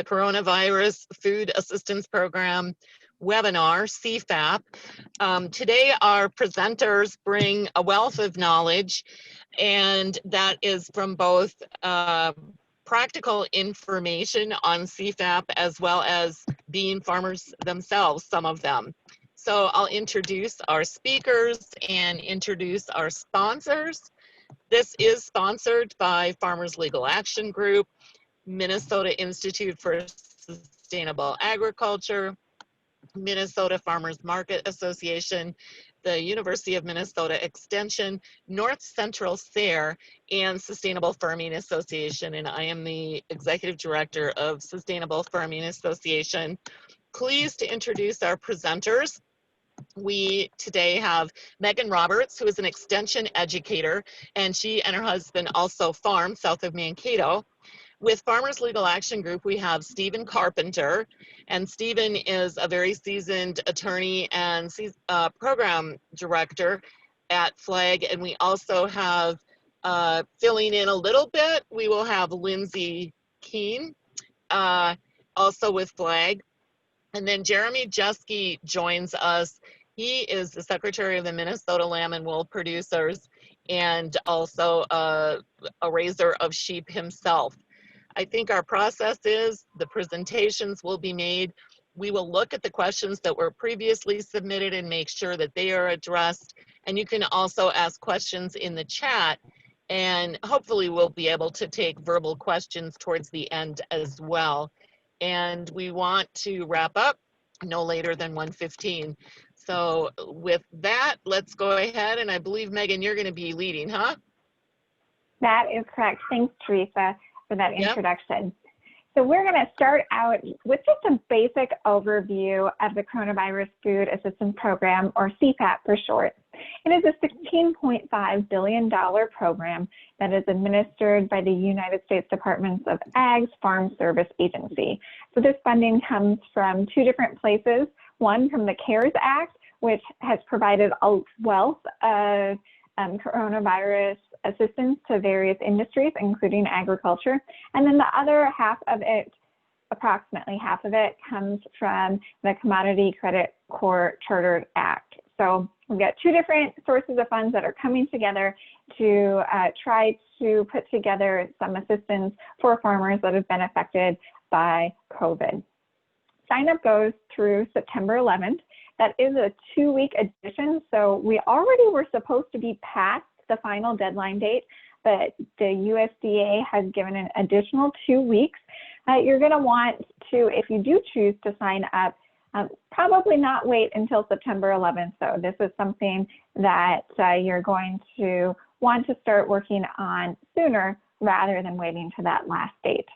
the Coronavirus Food Assistance Program webinar, CFAP. Today, our presenters bring a wealth of knowledge, and that is from both practical information on CFAP as well as being farmers themselves, some of them. So I'll introduce our speakers and introduce our sponsors. This is sponsored by Farmers Legal Action Group, Minnesota Institute for Sustainable Agriculture, Minnesota Farmers Market Association, the University of Minnesota Extension, North Central SARE, and Sustainable Farming Association. And I am the Executive Director of Sustainable Farming Association. Pleased to introduce our presenters. We today have Megan Roberts, who is an extension educator, and she and her husband also farm south of Mankato. With Farmers Legal Action Group, we have Stephen Carpenter, and Stephen is a very seasoned attorney and program director at FLAG. And we also have, filling in a little bit, we will have Lindsay Keene, also with FLAG. And then Jeremy Geske joins us. He is the secretary of the Minnesota Lamb and Wool Producers and also a raiser of sheep himself. I think our process is the presentations will be made. We will look at the questions that were previously submitted and make sure that they are addressed. And you can also ask questions in the chat, and hopefully we'll be able to take verbal questions towards the end as well. And we want to wrap up no later than 1:15. So with that, let's go ahead. And I believe, Megan, you're going to be leading, huh? That is correct. Thanks, Teresa, for that introduction. So we're going to start out with just a basic overview of the Coronavirus Food Assistance Program, or CFAP for short. It is a $16.5 billion program that is administered by the United States Department of Ag's Farm Service Agency. So this funding comes from two different places. One from the CARES Act, which has provided a wealth of coronavirus assistance to various industries, including agriculture. And then the other half of it, approximately half of it, comes from the Commodity Credit Corps Chartered Act. So we've got two different sources of funds that are coming together to try to put together some assistance for farmers that have been affected by COVID. Sign up goes through September 11th. That is a 2-week edition, so we already were supposed to be past the final deadline date, but the USDA has given an additional 2 weeks. You're going to want to, if you do choose to sign up, probably not wait until September 11th. So this is something that you're going to want to start working on sooner rather than waiting to that last date.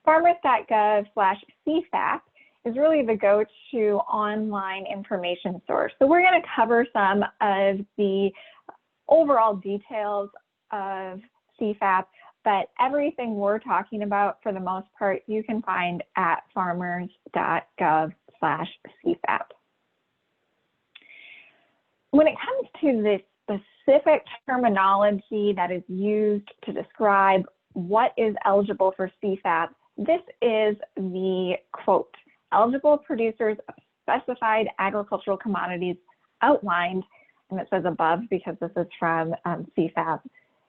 Farmers.gov/CFAP is really the go-to online information source. So we're going to cover some of the overall details of CFAP, but everything we're talking about, for the most part, you can find at farmers.gov/CFAP. When it comes to the specific terminology that is used to describe what is eligible for CFAP, this is the quote: eligible producers of specified agricultural commodities outlined, and it says above because this is from CFAP,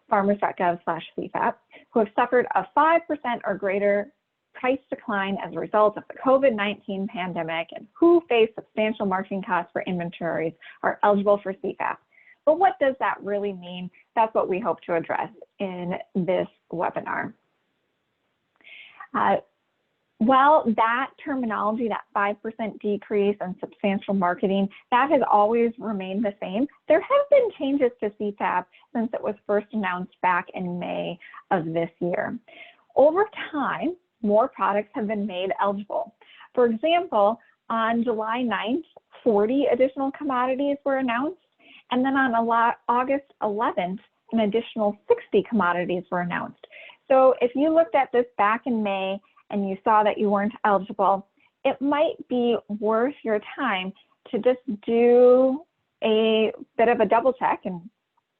farmers.gov/CFAP, who have suffered a 5% or greater price decline as a result of the COVID-19 pandemic and who face substantial marketing costs for inventories are eligible for CFAP. But what does that really mean? That's what we hope to address in this webinar. Well, that terminology, that 5% decrease and substantial marketing, that has always remained the same. There have been changes to CFAP since it was first announced back in May of this year. Over time, more products have been made eligible. For example, on July 9th, 40 additional commodities were announced, and then on August 11th, an additional 60 commodities were announced. So if you looked at this back in May and you saw that you weren't eligible, it might be worth your time to just do a bit of a double check. And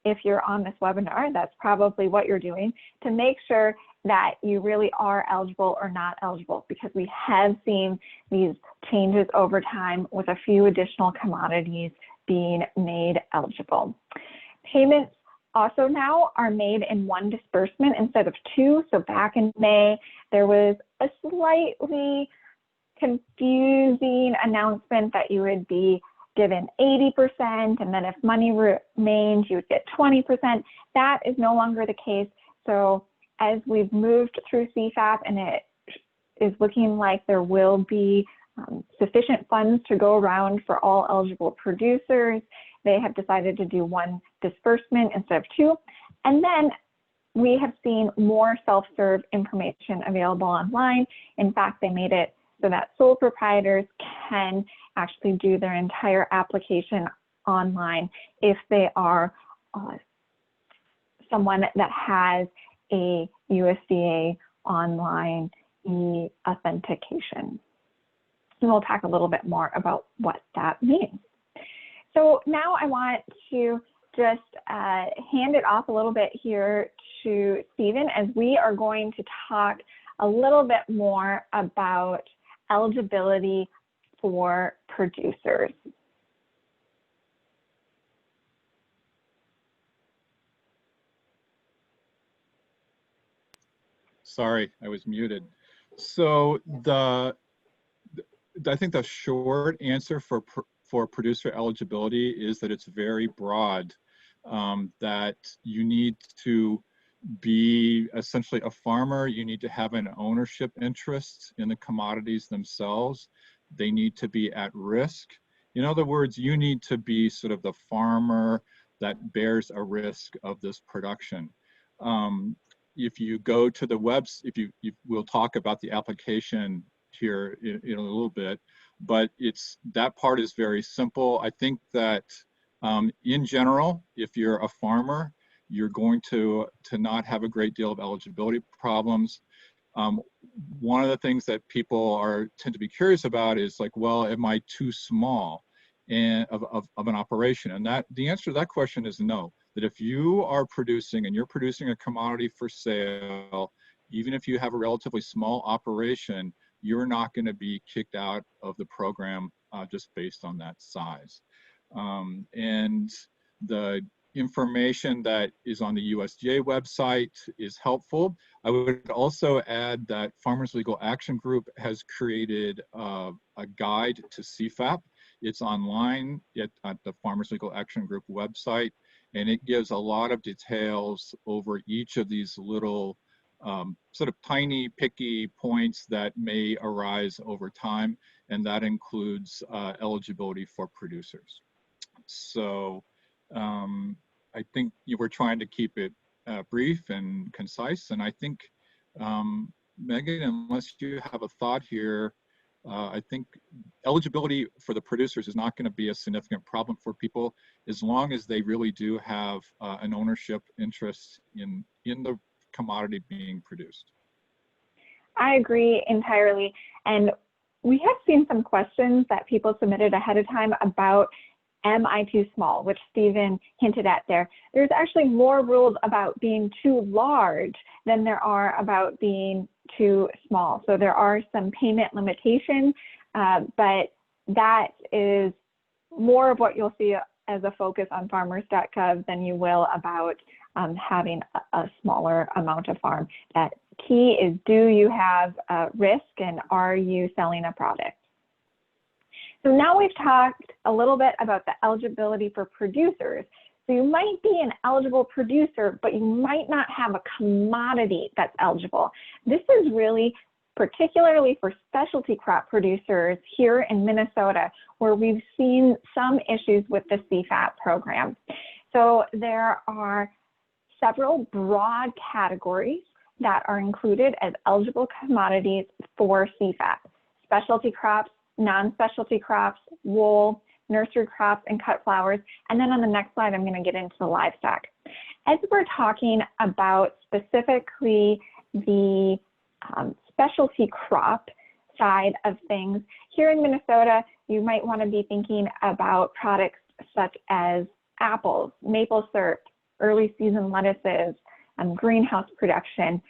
if you're on this webinar, that's probably what you're doing, to make sure that you really are eligible or not eligible, because we have seen these changes over time with a few additional commodities being made eligible. Payments also now are made in one disbursement instead of two. So back in May, there was a slightly confusing announcement that you would be given 80%, and then if money remained, you would get 20%. That is no longer the case. So as we've moved through CFAP, and it is looking like there will be sufficient funds to go around for all eligible producers, they have decided to do one disbursement instead of two. And then we have seen more self-serve information available online. In fact, they made it so that sole proprietors can actually do their entire application online if they are someone that has a USDA online e-authentication. And we'll talk a little bit more about what that means. So now I want to just hand it off a little bit here to Stephen, as we are going to talk a little bit more about eligibility for producers. Sorry, I was muted. So I think the short answer for producer eligibility is that it's very broad, that you need to be essentially a farmer, you need to have an ownership interest in the commodities themselves, they need to be at risk. In other words, you need to be sort of the farmer that bears a risk of this production. If you go to the we'll talk about the application here in a little bit, but that part is very simple. I think that in general, if you're a farmer, you're going to not have a great deal of eligibility problems. One of the things that people tend to be curious about is like, well, am I too small of an operation? And the answer to that question is no. That if you are producing and you're producing a commodity for sale, even if you have a relatively small operation, you're not going to be kicked out of the program just based on that size. And the information that is on the USDA website is helpful. I would also add that Farmers Legal Action Group has created a guide to CFAP. It's online at the Farmers Legal Action Group website, and it gives a lot of details over each of these little sort of tiny, picky points that may arise over time, and that includes eligibility for producers. So I think you were trying to keep it brief and concise, and I think, Megan, unless you have a thought here, I think eligibility for the producers is not going to be a significant problem for people as long as they really do have an ownership interest in the commodity being produced. I agree entirely. And we have seen some questions that people submitted ahead of time about, am I too small, which Stephen hinted at there. There's actually more rules about being too large than there are about being too small. So there are some payment limitations, but that is more of what you'll see as a focus on farmers.gov than you will about having a smaller amount of farm. That key is, do you have risk, and are you selling a product? So now we've talked a little bit about the eligibility for producers. So you might be an eligible producer, but you might not have a commodity that's eligible. This is really particularly for specialty crop producers here in Minnesota, where we've seen some issues with the CFAP program. So there are several broad categories that are included as eligible commodities for CFAP: specialty crops, non-specialty crops, wool, nursery crops, and cut flowers. And then on the next slide, I'm going to get into the livestock. As we're talking about specifically the specialty crop side of things, here in Minnesota, you might want to be thinking about products such as apples, maple syrup, early season lettuces, greenhouse production.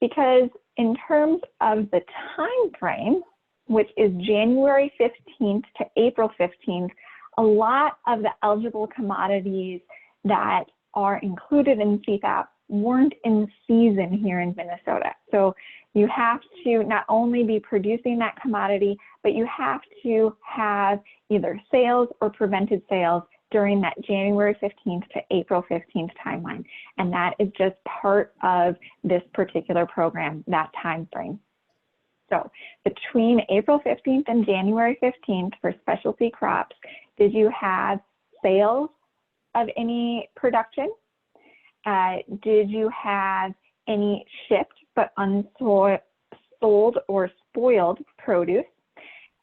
because in terms of the time frame, which is January 15th to April 15th, a lot of the eligible commodities that are included in CFAP weren't in season here in Minnesota. So you have to not only be producing that commodity, but you have to have either sales or prevented sales during that January 15th to April 15th timeline. And that is just part of this particular program, that time frame. So between April 15th and January 15th for specialty crops, did you have sales of any production? Did you have any shipped but unsold or spoiled produce?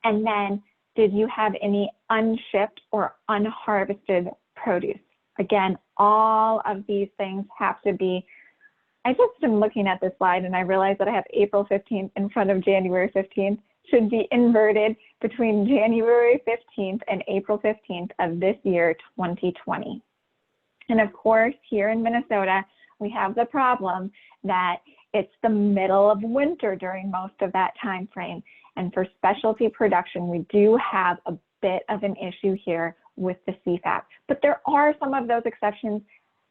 And then did you have any unshipped or unharvested produce? Again, all of these things have to be, I just am looking at this slide and I realize that I have April 15th in front of January 15th, should be inverted between January 15th and April 15th of this year, 2020. And of course, here in Minnesota, we have the problem that it's the middle of winter during most of that time frame. And for specialty production, we do have a bit of an issue here with the CFAP. But there are some of those exceptions.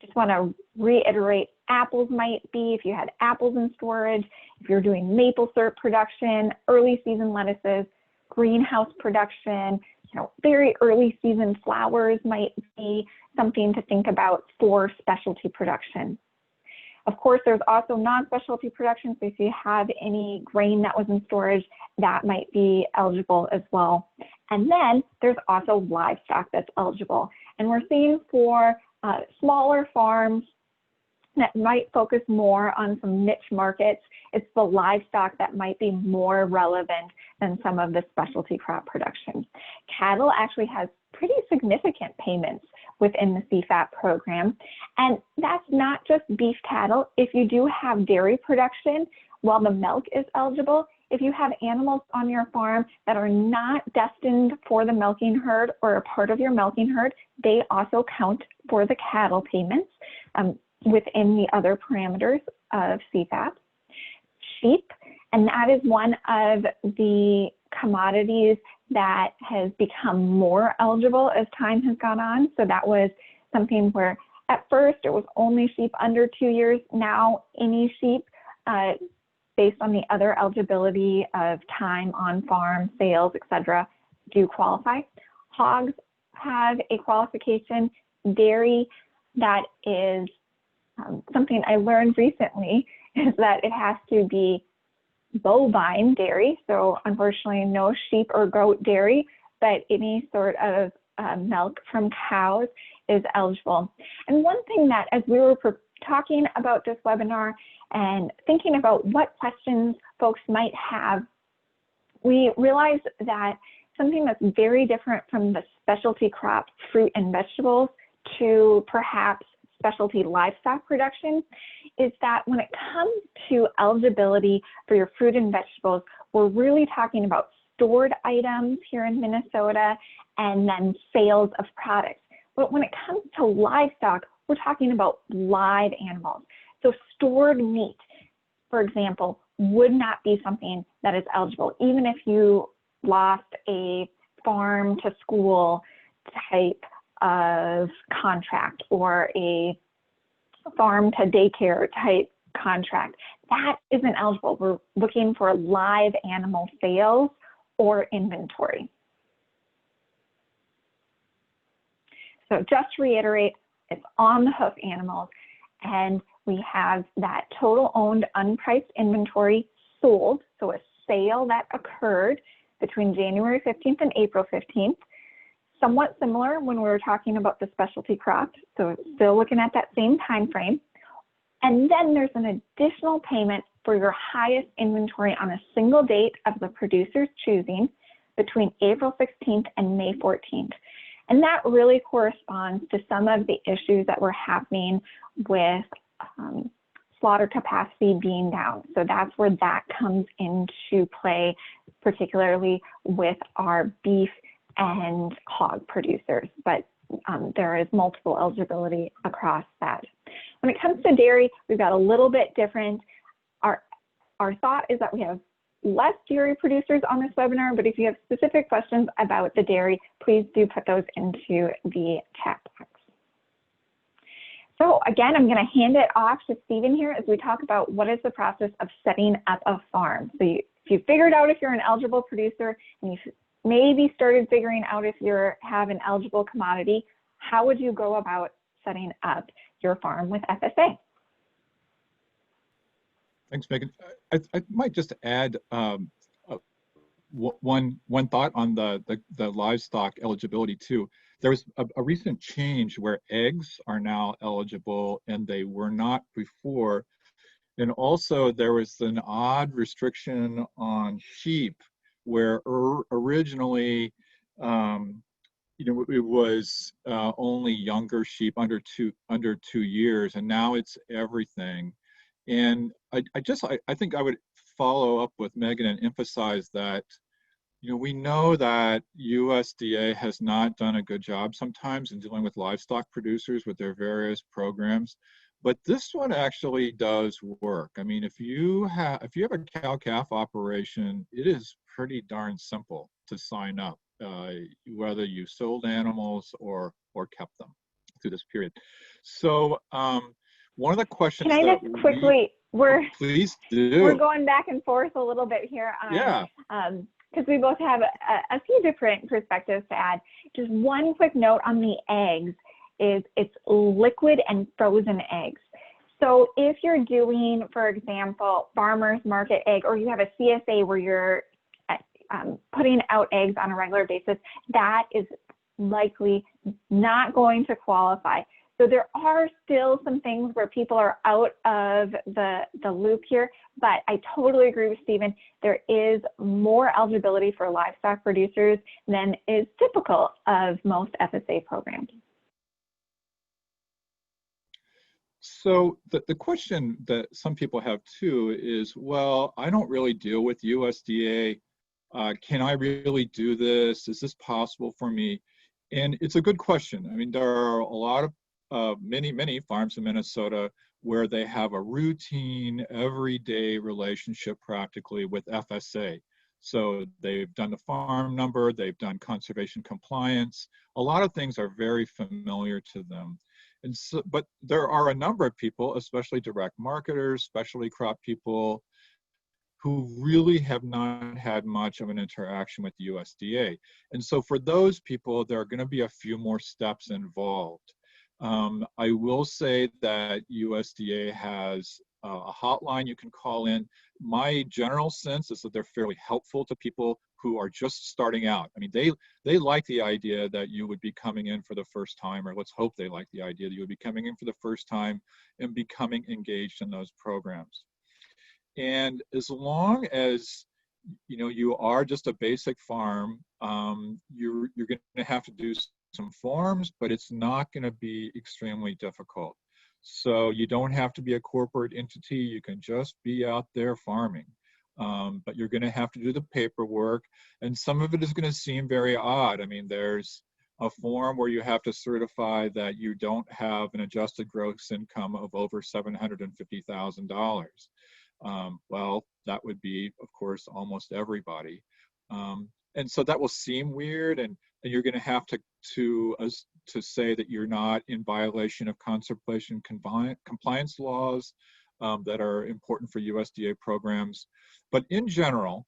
Just want to reiterate, apples might be, if you had apples in storage, if you're doing maple syrup production, early season lettuces, greenhouse production, very early season flowers might be something to think about for specialty production. Of course, there's also non-specialty production. So if you have any grain that was in storage, that might be eligible as well. And then there's also livestock that's eligible. And we're seeing for smaller farms that might focus more on some niche markets, it's the livestock that might be more relevant than some of the specialty crop production. Cattle actually has pretty significant payments within the CFAP program. And that's not just beef cattle. If you do have dairy production, while the milk is eligible, if you have animals on your farm that are not destined for the milking herd or a part of your milking herd, they also count for the cattle payments within the other parameters of CFAP. Sheep, and that is one of the commodities that has become more eligible as time has gone on. So that was something where at first it was only sheep under 2 years. Now any sheep based on the other eligibility of time on farm, sales, etc., do qualify. Hogs have a qualification. Dairy, that is something I learned recently, is that it has to be bovine dairy. So unfortunately, no sheep or goat dairy, but any sort of milk from cows is eligible. And one thing that, as we were talking about this webinar and thinking about what questions folks might have, we realized that something that's very different from the specialty crop fruit and vegetables to perhaps specialty livestock production is that when it comes to eligibility for your fruit and vegetables, we're really talking about stored items here in Minnesota and then sales of products. But when it comes to livestock, we're talking about live animals. So stored meat, for example, would not be something that is eligible, even if you lost a farm to school type of contract or a farm to daycare type contract. That isn't eligible. We're looking for live animal sales or inventory. So just to reiterate, it's on the hoof animals, and we have that total owned unpriced inventory sold, so a sale that occurred between January 15th and April 15th. Somewhat similar when we were talking about the specialty crops, so still looking at that same time frame. And then there's an additional payment for your highest inventory on a single date of the producer's choosing between April 16th and May 14th. And that really corresponds to some of the issues that were happening with slaughter capacity being down. So that's where that comes into play, particularly with our beef and hog producers, but there is multiple eligibility across that. When it comes to dairy, we've got a little bit different. Our our thought is that we have less dairy producers on this webinar, but if you have specific questions about the dairy, please do put those into the chat box. So again, I'm going to hand it off to Stephen here as we talk about what is the process of setting up a farm. So if you figured out if you're an eligible producer and you've maybe started figuring out if you have an eligible commodity, how would you go about setting up your farm with FSA? Thanks, Megan. I might just add one thought on the livestock eligibility too. There was a recent change where eggs are now eligible and they were not before. And also there was an odd restriction on sheep where originally, it was only younger sheep under two years, and now it's everything. And I think I would follow up with Megan and emphasize that, we know that USDA has not done a good job sometimes in dealing with livestock producers with their various programs, but this one actually does work. I mean, if you have a cow-calf operation, it is pretty darn simple to sign up, whether you sold animals or kept them through this period. So one of the questions Can I just quickly, please do. We're going back and forth a little bit here on, yeah. Because we both have a few different perspectives to add. Just one quick note on the eggs is it's liquid and frozen eggs. So if you're doing, for example, farmer's market egg, or you have a CSA where you're putting out eggs on a regular basis, that is likely not going to qualify. So there are still some things where people are out of the loop here, but I totally agree with Stephen. There is more eligibility for livestock producers than is typical of most FSA programs. So the question that some people have too is, well, I don't really deal with USDA. Can I really do this? Is this possible for me? And it's a good question. I mean, there are a lot of many farms in Minnesota where they have a routine, everyday relationship practically with FSA. So they've done the farm number, they've done conservation compliance. A lot of things are very familiar to them. And so, but there are a number of people, especially direct marketers, specialty crop people, who really have not had much of an interaction with the USDA. And so for those people, there are going to be a few more steps involved. I will say that USDA has a hotline you can call in. My general sense is that they're fairly helpful to people who are just starting out. I mean, they like the idea that you would be coming in for the first time, or let's hope they like the idea that you would be coming in for the first time and becoming engaged in those programs. And as long as you are just a basic farm, you're going to have to do some forms, but it's not going to be extremely difficult. So you don't have to be a corporate entity. You can just be out there farming. But you're going to have to do the paperwork, and some of it is going to seem very odd. I mean, there's a form where you have to certify that you don't have an adjusted gross income of over $750,000. Well, that would be, of course, almost everybody. And so that will seem weird, and you're going to have to say that you're not in violation of conservation compliance laws that are important for USDA programs. But in general,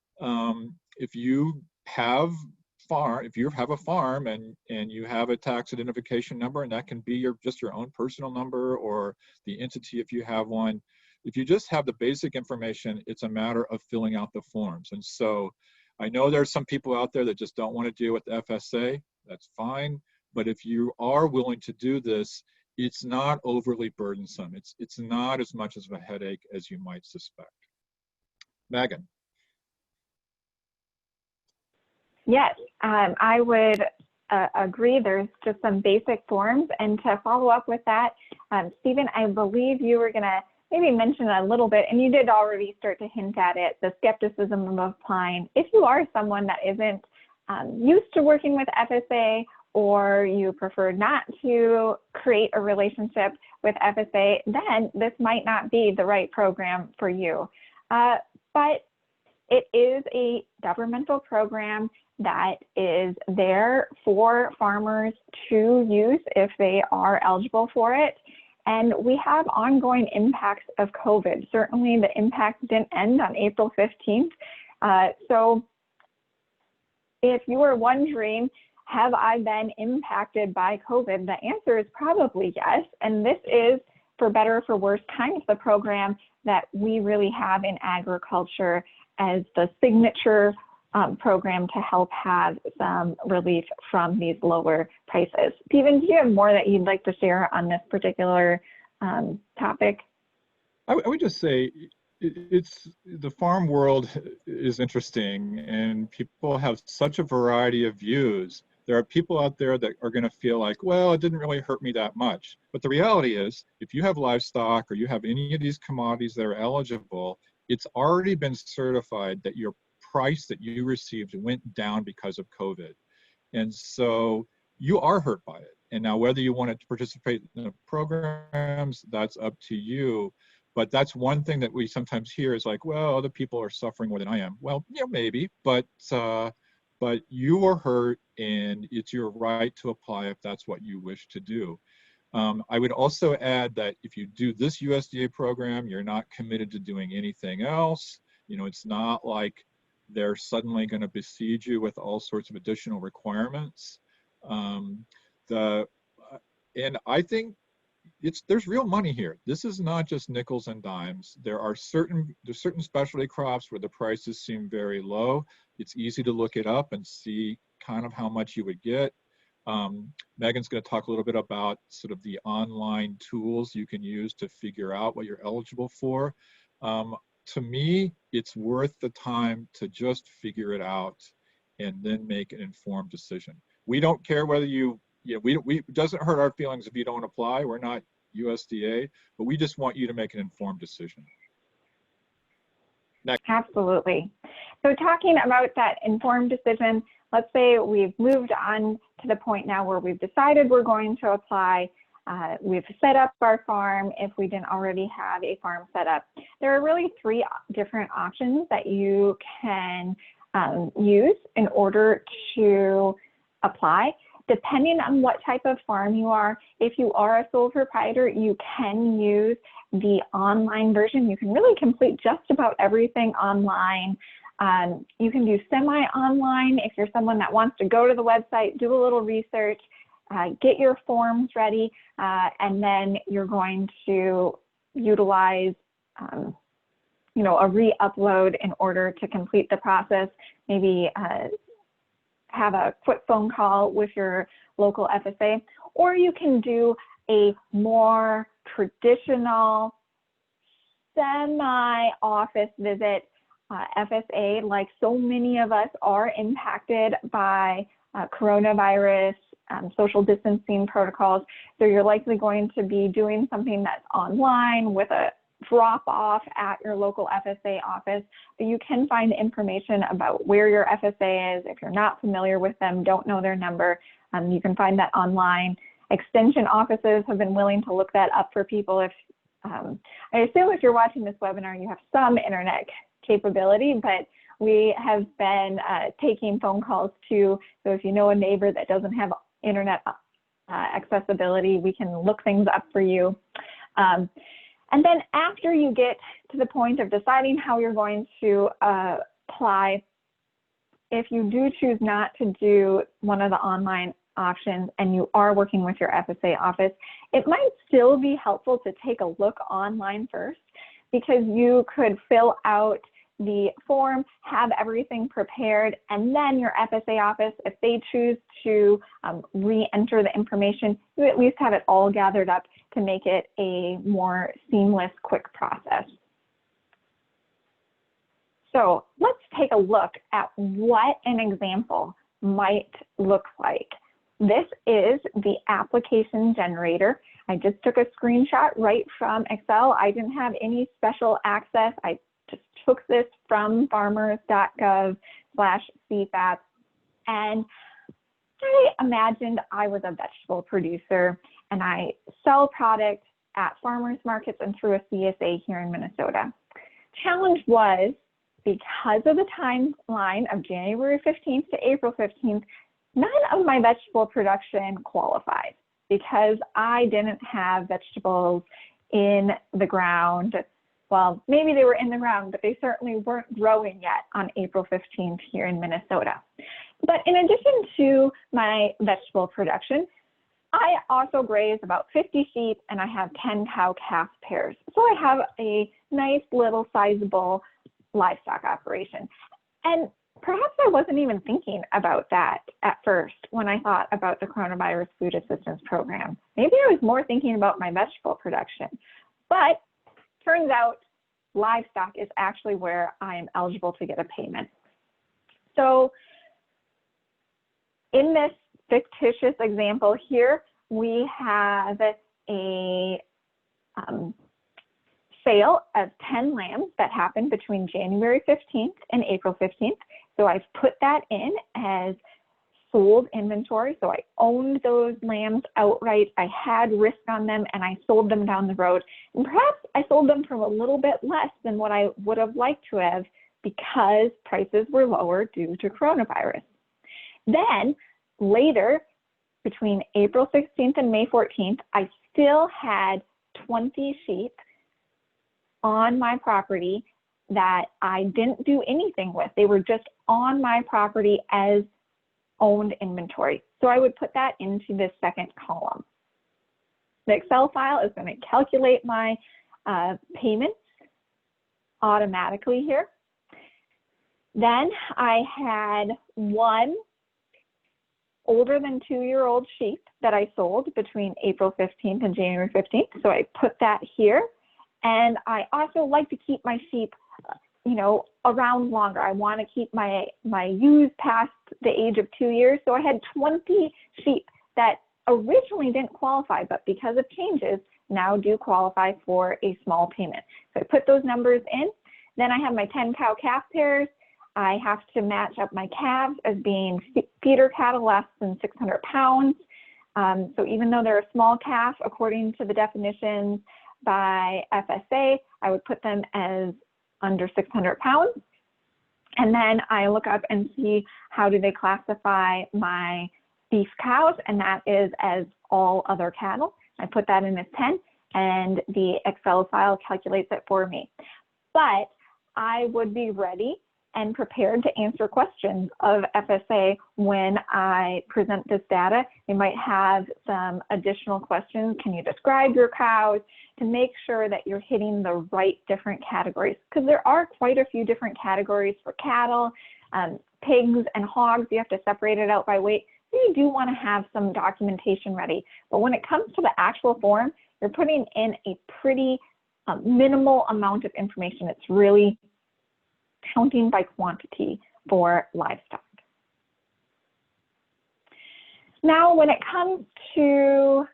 if you have a farm and you have a tax identification number, and that can be just your own personal number or the entity if you have one. If you just have the basic information, it's a matter of filling out the forms. And so I know there's some people out there that just don't want to deal with the FSA. That's fine. But if you are willing to do this, it's not overly burdensome. It's not as much of a headache as you might suspect. Megan. Yes, I would agree. There's just some basic forms. And to follow up with that, Stephen, I believe you were going to maybe mention a little bit, and you did already start to hint at it, the skepticism of applying. If you are someone that isn't used to working with FSA, or you prefer not to create a relationship with FSA, then this might not be the right program for you. but it is a governmental program that is there for farmers to use if they are eligible for it. And we have ongoing impacts of COVID. Certainly the impact didn't end on April 15th. So if you are wondering, have I been impacted by COVID? The answer is probably yes. And this is, for better or for worse, kind of the program that we really have in agriculture as the signature program to help have some relief from these lower prices. Steven, do you have more that you'd like to share on this particular topic? I would just say it's the farm world is interesting, and people have such a variety of views. There are people out there that are going to feel like, well, it didn't really hurt me that much. But the reality is, if you have livestock or you have any of these commodities that are eligible, it's already been certified that your price that you received went down because of COVID. And so you are hurt by it. And now whether you want to participate in the programs, that's up to you. But that's one thing that we sometimes hear is like, well, other people are suffering more than I am. Well, yeah, maybe, but you are hurt, and it's your right to apply if that's what you wish to do. I would also add that if you do this USDA program, you're not committed to doing anything else. You know, it's not like they're suddenly going to besiege you with all sorts of additional requirements. And I think there's real money here. This is not just nickels and dimes. There's certain specialty crops where the prices seem very low. It's easy to look it up and see kind of how much you would get. Megan's going to talk a little bit about sort of the online tools you can use to figure out what you're eligible for. To me, it's worth the time to just figure it out and then make an informed decision. We don't care whether it doesn't hurt our feelings if you don't apply. We're not USDA, but we just want you to make an informed decision. Next. Absolutely. So talking about that informed decision, let's say we've moved on to the point now where we've decided we're going to apply. We've set up our farm if we didn't already have a farm set up. There are really 3 different options that you can use in order to apply. Depending on what type of farm you are, if you are a sole proprietor, you can use the online version. You can really complete just about everything online. You can do semi-online if you're someone that wants to go to the website, do a little research, get your forms ready, and then you're going to utilize a re-upload in order to complete the process. Maybe have a quick phone call with your local FSA, or you can do a more traditional semi-office visit. FSA, like so many of us, are impacted by coronavirus, social distancing protocols. So you're likely going to be doing something that's online with a drop off at your local FSA office, but you can find information about where your FSA is. If you're not familiar with them, don't know their number, you can find that online. Extension offices have been willing to look that up for people. If I assume if you're watching this webinar, you have some internet capability, but we have been taking phone calls too. So if you know a neighbor that doesn't have internet accessibility, we can look things up for you. And then after you get to the point of deciding how you're going to apply, if you do choose not to do one of the online options and you are working with your FSA office, it might still be helpful to take a look online first, because you could fill out the form, have everything prepared, and then your FSA office, if they choose to re-enter the information, you at least have it all gathered up to make it a more seamless, quick process. So let's take a look at what an example might look like. This is the application generator. I just took a screenshot right from Excel. I didn't have any special access. I just took this from farmers.gov/CFAP, and I imagined I was a vegetable producer and I sell product at farmers markets and through a CSA here in Minnesota. Challenge was because of the timeline of January 15th to April 15th, none of my vegetable production qualified because I didn't have vegetables in the ground. Well, maybe they were in the ground, but they certainly weren't growing yet on April 15th here in Minnesota. But in addition to my vegetable production, I also graze about 50 sheep and I have 10 cow-calf pairs. So I have a nice little sizable livestock operation. And perhaps I wasn't even thinking about that at first when I thought about the Coronavirus Food Assistance Program. Maybe I was more thinking about my vegetable production. But turns out livestock is actually where I am eligible to get a payment. So in this fictitious example here, we have a sale of 10 lambs that happened between January 15th and April 15th. So I've put that in as sold inventory. So I owned those lambs outright. I had risk on them and I sold them down the road. And perhaps I sold them for a little bit less than what I would have liked to have because prices were lower due to coronavirus. Then later, between April 16th and May 14th, I still had 20 sheep on my property that I didn't do anything with. They were just on my property as owned inventory. So I would put that into this second column. The Excel file is going to calculate my payments automatically here. Then I had one older than 2-year-old sheep that I sold between April 15th and January 15th. So I put that here. And I also like to keep my sheep, you know, around longer. I want to keep my ewes past the age of 2 years. So I had 20 sheep that originally didn't qualify, but because of changes, now do qualify for a small payment. So I put those numbers in. Then I have my 10 cow-calf pairs. I have to match up my calves as being feeder cattle less than 600 pounds. So even though they're a small calf, according to the definitions by FSA, I would put them as under 600 pounds. And then I look up and see how do they classify my beef cows, and that is as all other cattle. I put that in as 10, and the Excel file calculates it for me. But I would be ready and prepared to answer questions of FSA when I present this data. They might have some additional questions. Can you describe your cows, to make sure that you're hitting the right different categories? Because there are quite a few different categories for cattle, pigs and hogs. You have to separate it out by weight. So you do want to have some documentation ready. But when it comes to the actual form, you're putting in a pretty minimal amount of information. It's really counting by quantity for livestock. Now, when it comes to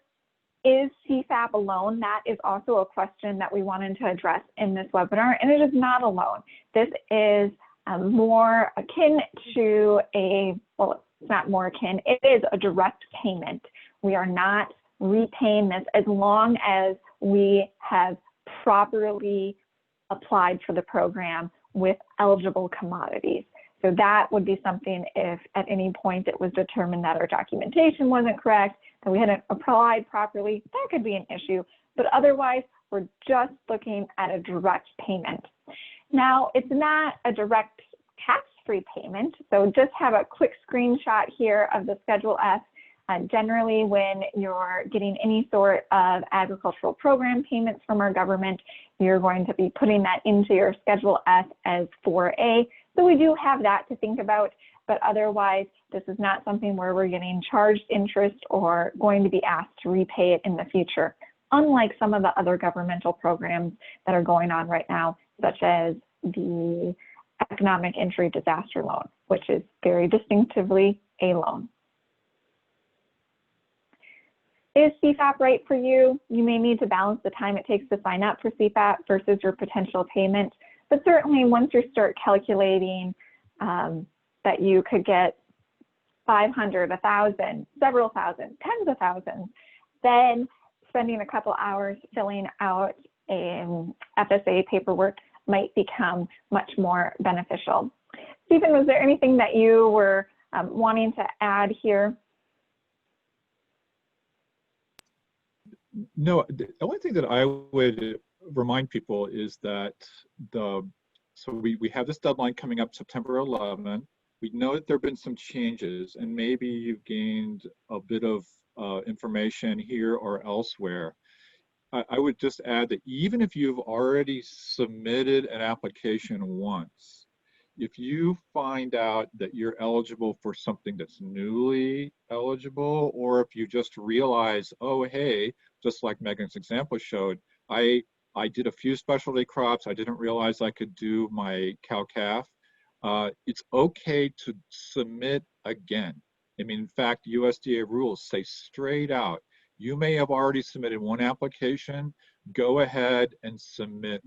is CFAP alone, that is also a question that we wanted to address in this webinar, and it is not alone. This is more akin to well, it's not more akin, it is a direct payment. We are not repaying this as long as we have properly applied for the program with eligible commodities. So that would be something if at any point it was determined that our documentation wasn't correct, that we hadn't applied properly, that could be an issue. But otherwise, we're just looking at a direct payment. Now, it's not a direct tax-free payment, so just have a quick screenshot here of the Schedule F. Generally, when you're getting any sort of agricultural program payments from our government, you're going to be putting that into your Schedule F as 4A. So we do have that to think about, but otherwise, this is not something where we're getting charged interest or going to be asked to repay it in the future, unlike some of the other governmental programs that are going on right now, such as the Economic Injury Disaster Loan, which is very distinctively a loan. Is CFAP right for you? You may need to balance the time it takes to sign up for CFAP versus your potential payment. But certainly once you start calculating that you could get 500, 1,000, several thousand, tens of thousands, then spending a couple hours filling out FSA paperwork might become much more beneficial. Stephen, was there anything that you were wanting to add here? No, the only thing that I would remind people is that so we have this deadline coming up September 11th. We know that there have been some changes, and maybe you've gained a bit of information here or elsewhere. I would just add that even if you've already submitted an application once, if you find out that you're eligible for something that's newly eligible, or if you just realize, oh, hey, just like Megan's example showed, I did a few specialty crops, I didn't realize I could do my cow-calf, it's okay to submit again. I mean, in fact, USDA rules say straight out, you may have already submitted one application, go ahead and submit,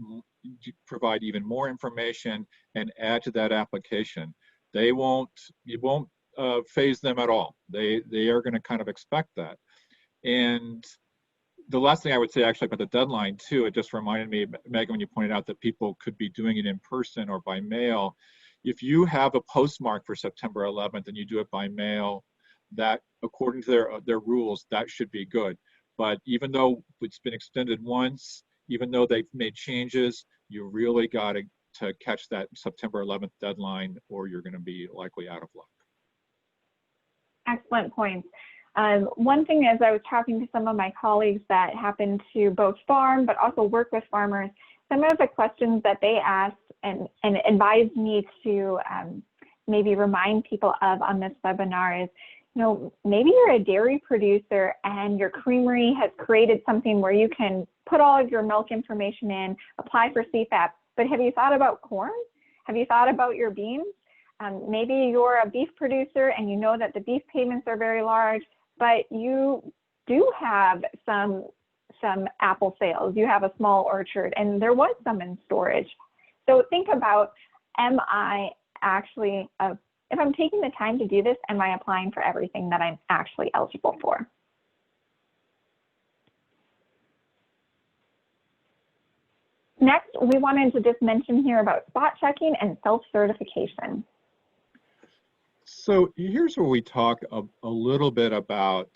provide even more information and add to that application. You won't phase them at all. They are going to kind of expect that. And the last thing I would say actually about the deadline too, it just reminded me, Megan, when you pointed out that people could be doing it in person or by mail. If you have a postmark for September 11th and you do it by mail, that according to their rules, that should be good. But even though it's been extended once, even though they've made changes, you really got to catch that September 11th deadline, or you're going to be likely out of luck. Excellent points. One thing is, I was talking to some of my colleagues that happen to both farm but also work with farmers. Some of the questions that they asked and advised me to maybe remind people of on this webinar is, you know, maybe you're a dairy producer and your creamery has created something where you can put all of your milk information in, apply for CFAP, but have you thought about corn? Have you thought about your beans? Maybe you're a beef producer and you know that the beef payments are very large, but you do have some apple sales. You have a small orchard and there was some in storage. So think about, am I actually, if I'm taking the time to do this, am I applying for everything that I'm actually eligible for? Next, we wanted to just mention here about spot checking and self-certification. So here's where we talk a little bit about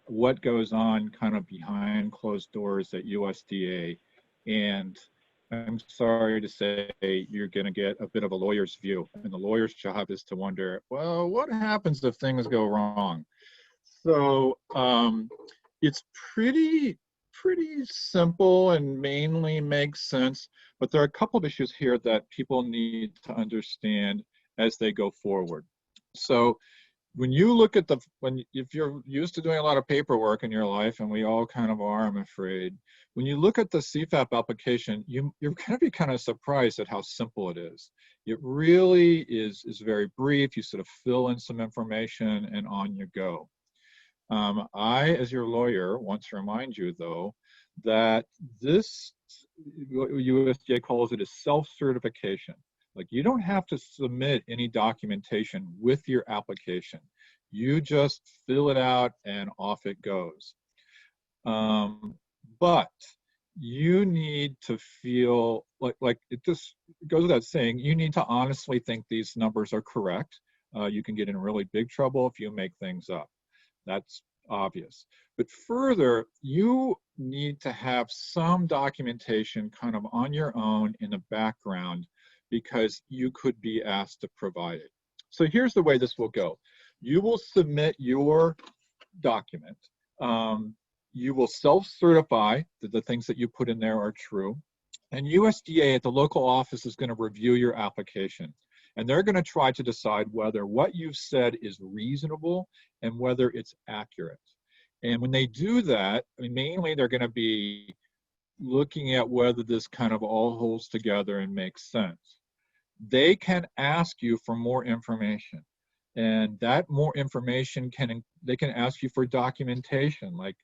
what goes on kind of behind closed doors at USDA. And I'm sorry to say you're going to get a bit of a lawyer's view. And the lawyer's job is to wonder, well, what happens if things go wrong? So it's pretty simple and mainly makes sense, but there are a couple of issues here that people need to understand as they go forward. So when you look at if you're used to doing a lot of paperwork in your life, and we all kind of are, I'm afraid, when you look at the CFAP application, you're going to be kind of surprised at how simple it is. It really is very brief. You sort of fill in some information and on you go. I, as your lawyer, want to remind you, though, that this, what USDA calls it, is self-certification. Like, you don't have to submit any documentation with your application. You just fill it out and off it goes. But you need to feel like it just goes without saying, you need to honestly think these numbers are correct. You can get in really big trouble if you make things up. That's obvious. But further, you need to have some documentation kind of on your own in the background, because you could be asked to provide it. So here's the way this will go. You will submit your document. You will self-certify that the things that you put in there are true. And USDA at the local office is going to review your application. And they're going to try to decide whether what you've said is reasonable and whether it's accurate. And when they do that, I mean, mainly they're going to be looking at whether this kind of all holds together and makes sense. They can ask you for more information, and that more information they can ask you for documentation, like,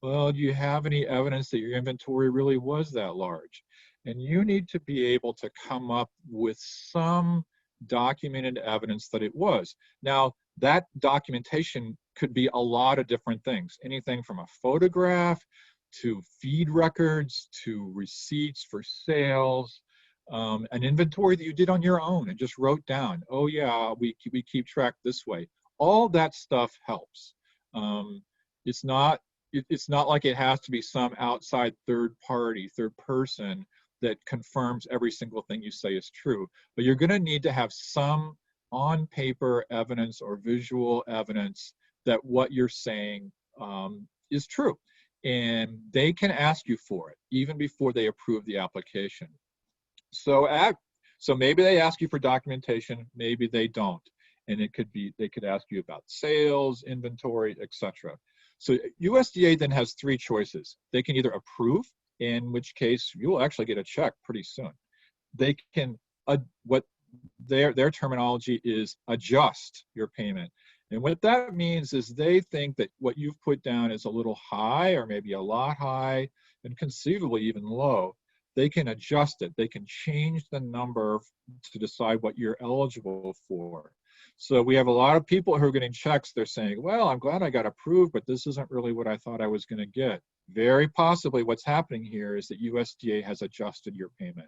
well, do you have any evidence that your inventory really was that large? And you need to be able to come up with some documented evidence that it was. Now, that documentation could be a lot of different things, anything from a photograph to feed records to receipts for sales. an inventory that you did on your own and just wrote down, oh yeah, we keep track this way. All that stuff helps. It's not like it has to be some outside third person that confirms every single thing you say is true, but you're going to need to have some on paper evidence or visual evidence that what you're saying is true. And they can ask you for it even before they approve the application. So maybe they ask you for documentation, maybe they don't. And it could be, they could ask you about sales, inventory, etc. So USDA then has three choices. They can either approve, in which case you will actually get a check pretty soon. They can, what their terminology is, adjust your payment. And what that means is they think that what you've put down is a little high or maybe a lot high and conceivably even low. They can adjust it. They can change the number to decide what you're eligible for. So we have a lot of people who are getting checks. They're saying, well, I'm glad I got approved, but this isn't really what I thought I was going to get. Very possibly what's happening here is that USDA has adjusted your payment.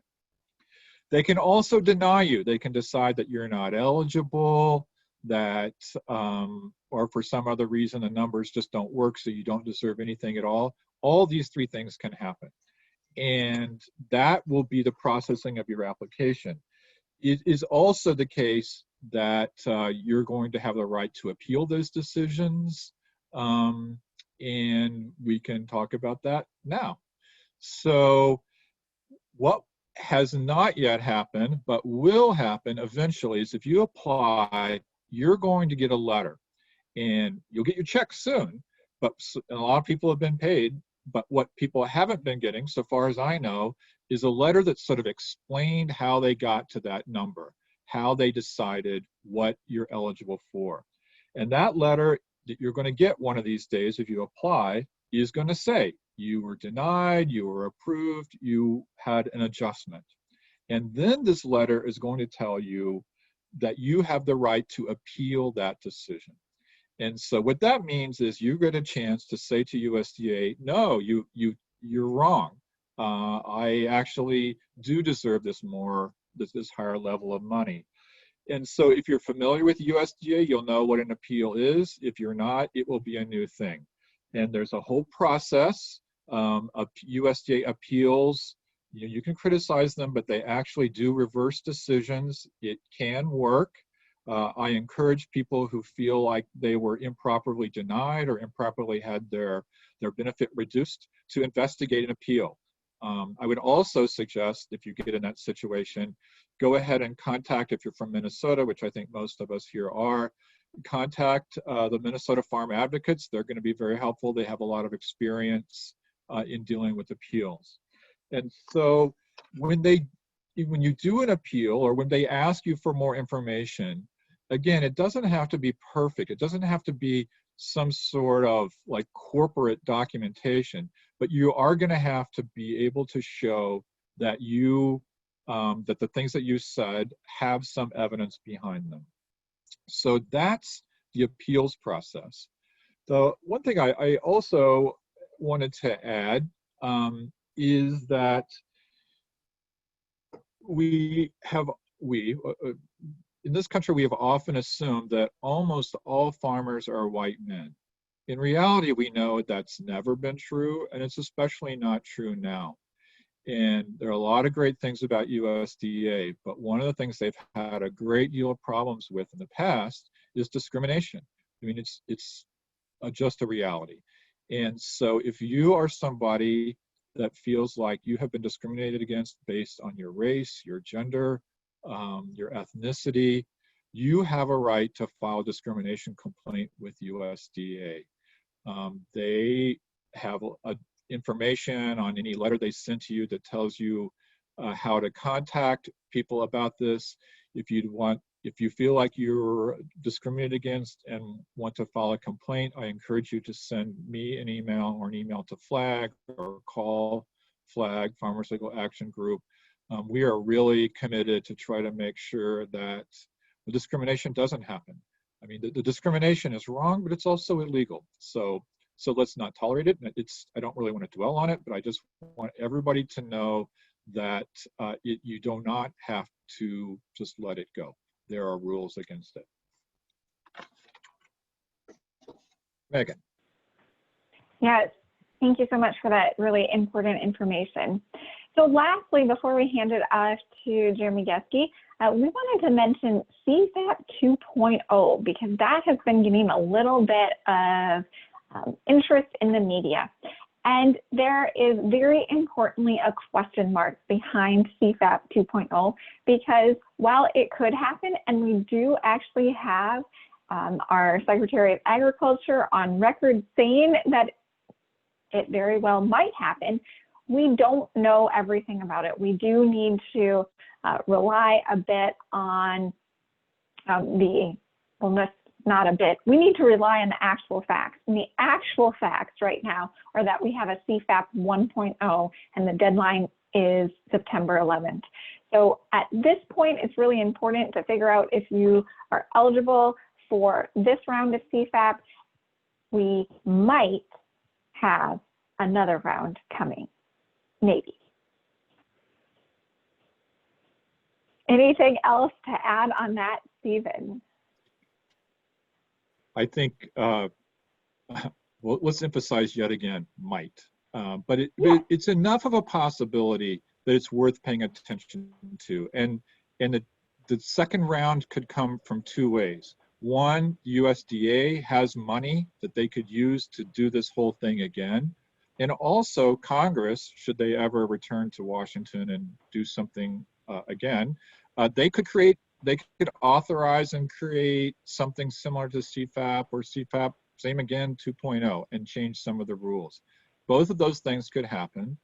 They can also deny you. They can decide that you're not eligible, that, or for some other reason, the numbers just don't work, so you don't deserve anything at all. All these three things can happen. And that will be the processing of your application. It is also the case that you're going to have the right to appeal those decisions. And we can talk about that now. So what has not yet happened, but will happen eventually, is if you apply, you're going to get a letter. And you'll get your check soon, but a lot of people have been paid. But what people haven't been getting, so far as I know, is a letter that sort of explained how they got to that number, how they decided what you're eligible for. And that letter that you're going to get one of these days if you apply is going to say you were denied, you were approved, you had an adjustment. And then this letter is going to tell you that you have the right to appeal that decision. And so what that means is you get a chance to say to USDA, no, you're wrong. I actually do deserve this higher level of money. And so if you're familiar with USDA, you'll know what an appeal is. If you're not, it will be a new thing. And there's a whole process of USDA appeals. You can criticize them, but they actually do reverse decisions. It can work. I encourage people who feel like they were improperly denied or improperly had their benefit reduced to investigate an appeal. I would also suggest, if you get in that situation, go ahead and contact, if you're from Minnesota, which I think most of us here are, contact the Minnesota Farm Advocates. They're going to be very helpful. They have a lot of experience in dealing with appeals. And so when you do an appeal, or when they ask you for more information, again, it doesn't have to be perfect. It doesn't have to be some sort of like corporate documentation, but you are going to have to be able to show that that the things that you said have some evidence behind them. So that's the appeals process. The one thing I also wanted to add is that in this country, we have often assumed that almost all farmers are white men. In reality, we know that's never been true, and it's especially not true now. And there are a lot of great things about USDA, but one of the things they've had a great deal of problems with in the past is discrimination. I mean, it's just a reality. And so if you are somebody that feels like you have been discriminated against based on your race, your gender, your ethnicity, you have a right to file a discrimination complaint with USDA. They have information on any letter they send to you that tells you how to contact people about this. If you feel like you're discriminated against and want to file a complaint, I encourage you to send me an email or an email to FLAG or call FLAG, Farmers Legal Action Group. We are really committed to try to make sure that the discrimination doesn't happen. I mean, the discrimination is wrong, but it's also illegal. So let's not tolerate it. I don't really want to dwell on it, but I just want everybody to know that you do not have to just let it go. There are rules against it. Megan. Yes, thank you so much for that really important information. So lastly, before we hand it off to Jeremy Geske, we wanted to mention CFAP 2.0 because that has been getting a little bit of interest in the media. And there is very importantly a question mark behind CFAP 2.0 because while it could happen, and we do actually have our Secretary of Agriculture on record saying that it very well might happen, we don't know everything about it. We do need to rely a bit on not a bit, we need to rely on the actual facts. And the actual facts right now are that we have a CFAP 1.0 and the deadline is September 11th. So at this point, it's really important to figure out if you are eligible for this round of CFAP. We might have another round coming, maybe. Anything else to add on that, Stephen? I think, well, let's emphasize yet again, might. But it's enough of a possibility that it's worth paying attention to. And the second round could come from two ways. One, USDA has money that they could use to do this whole thing again. And also Congress, should they ever return to Washington and do something again, they could authorize and create something similar to CFAP or CFAP, same again, 2.0, and change some of the rules. Both of those things could happen.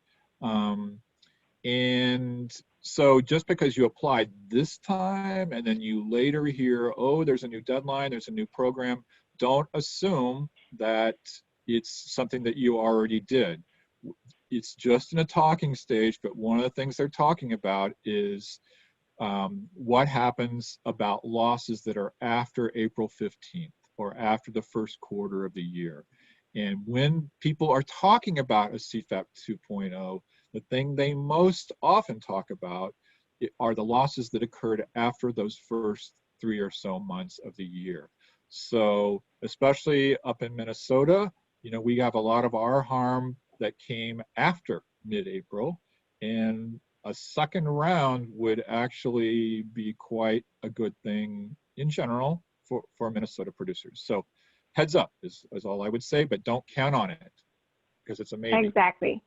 And so just because you applied this time and then you later hear, oh, there's a new deadline, there's a new program, don't assume that it's something that you already did. It's just in a talking stage, but one of the things they're talking about is what happens about losses that are after April 15th or after the first quarter of the year. And when people are talking about a CFAP 2.0, the thing they most often talk about are the losses that occurred after those first 3 or so months of the year. So especially up in Minnesota, you know, we have a lot of our harm that came after mid-April, and a second round would actually be quite a good thing in general for Minnesota producers. So heads up is all I would say, but don't count on it because it's a maybe. Exactly.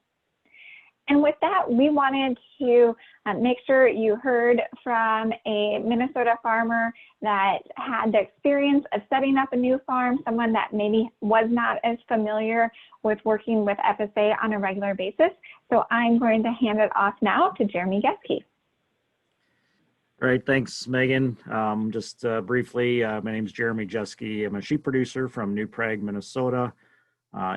And with that, we wanted to make sure you heard from a Minnesota farmer that had the experience of setting up a new farm, someone that maybe was not as familiar with working with FSA on a regular basis. So I'm going to hand it off now to Jeremy Geske. All right, thanks, Megan. Just briefly, my name is Jeremy Geske. I'm a sheep producer from New Prague, Minnesota.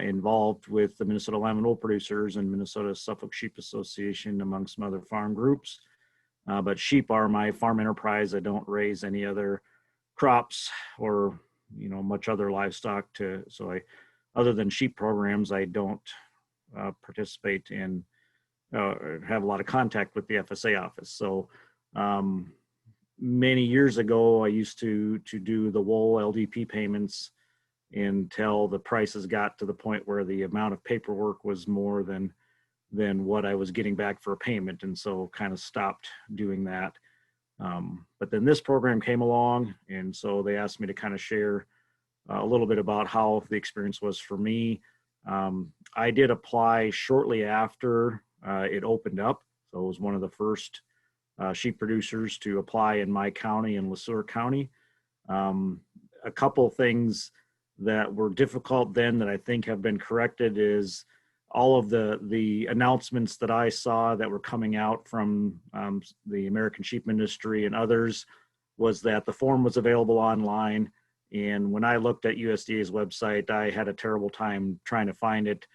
Involved with the Minnesota Lamb and Wool Producers and Minnesota Suffolk Sheep Association, among some other farm groups. But sheep are my farm enterprise. I don't raise any other crops or, you know, much other livestock other than sheep programs, I don't participate in, have a lot of contact with the FSA office. So many years ago, I used to do the wool LDP payments until the prices got to the point where the amount of paperwork was more than what I was getting back for a payment, and so kind of stopped doing that. But then this program came along, and so they asked me to kind of share a little bit about how the experience was for me. I did apply shortly after it opened up, so I was one of the first sheep producers to apply in my county, in LeSueur County. A couple things that were difficult then that I think have been corrected is all of the announcements that I saw that were coming out from the American sheep industry and others was that the form was available online. And when I looked at USDA's website, I had a terrible time trying to find it,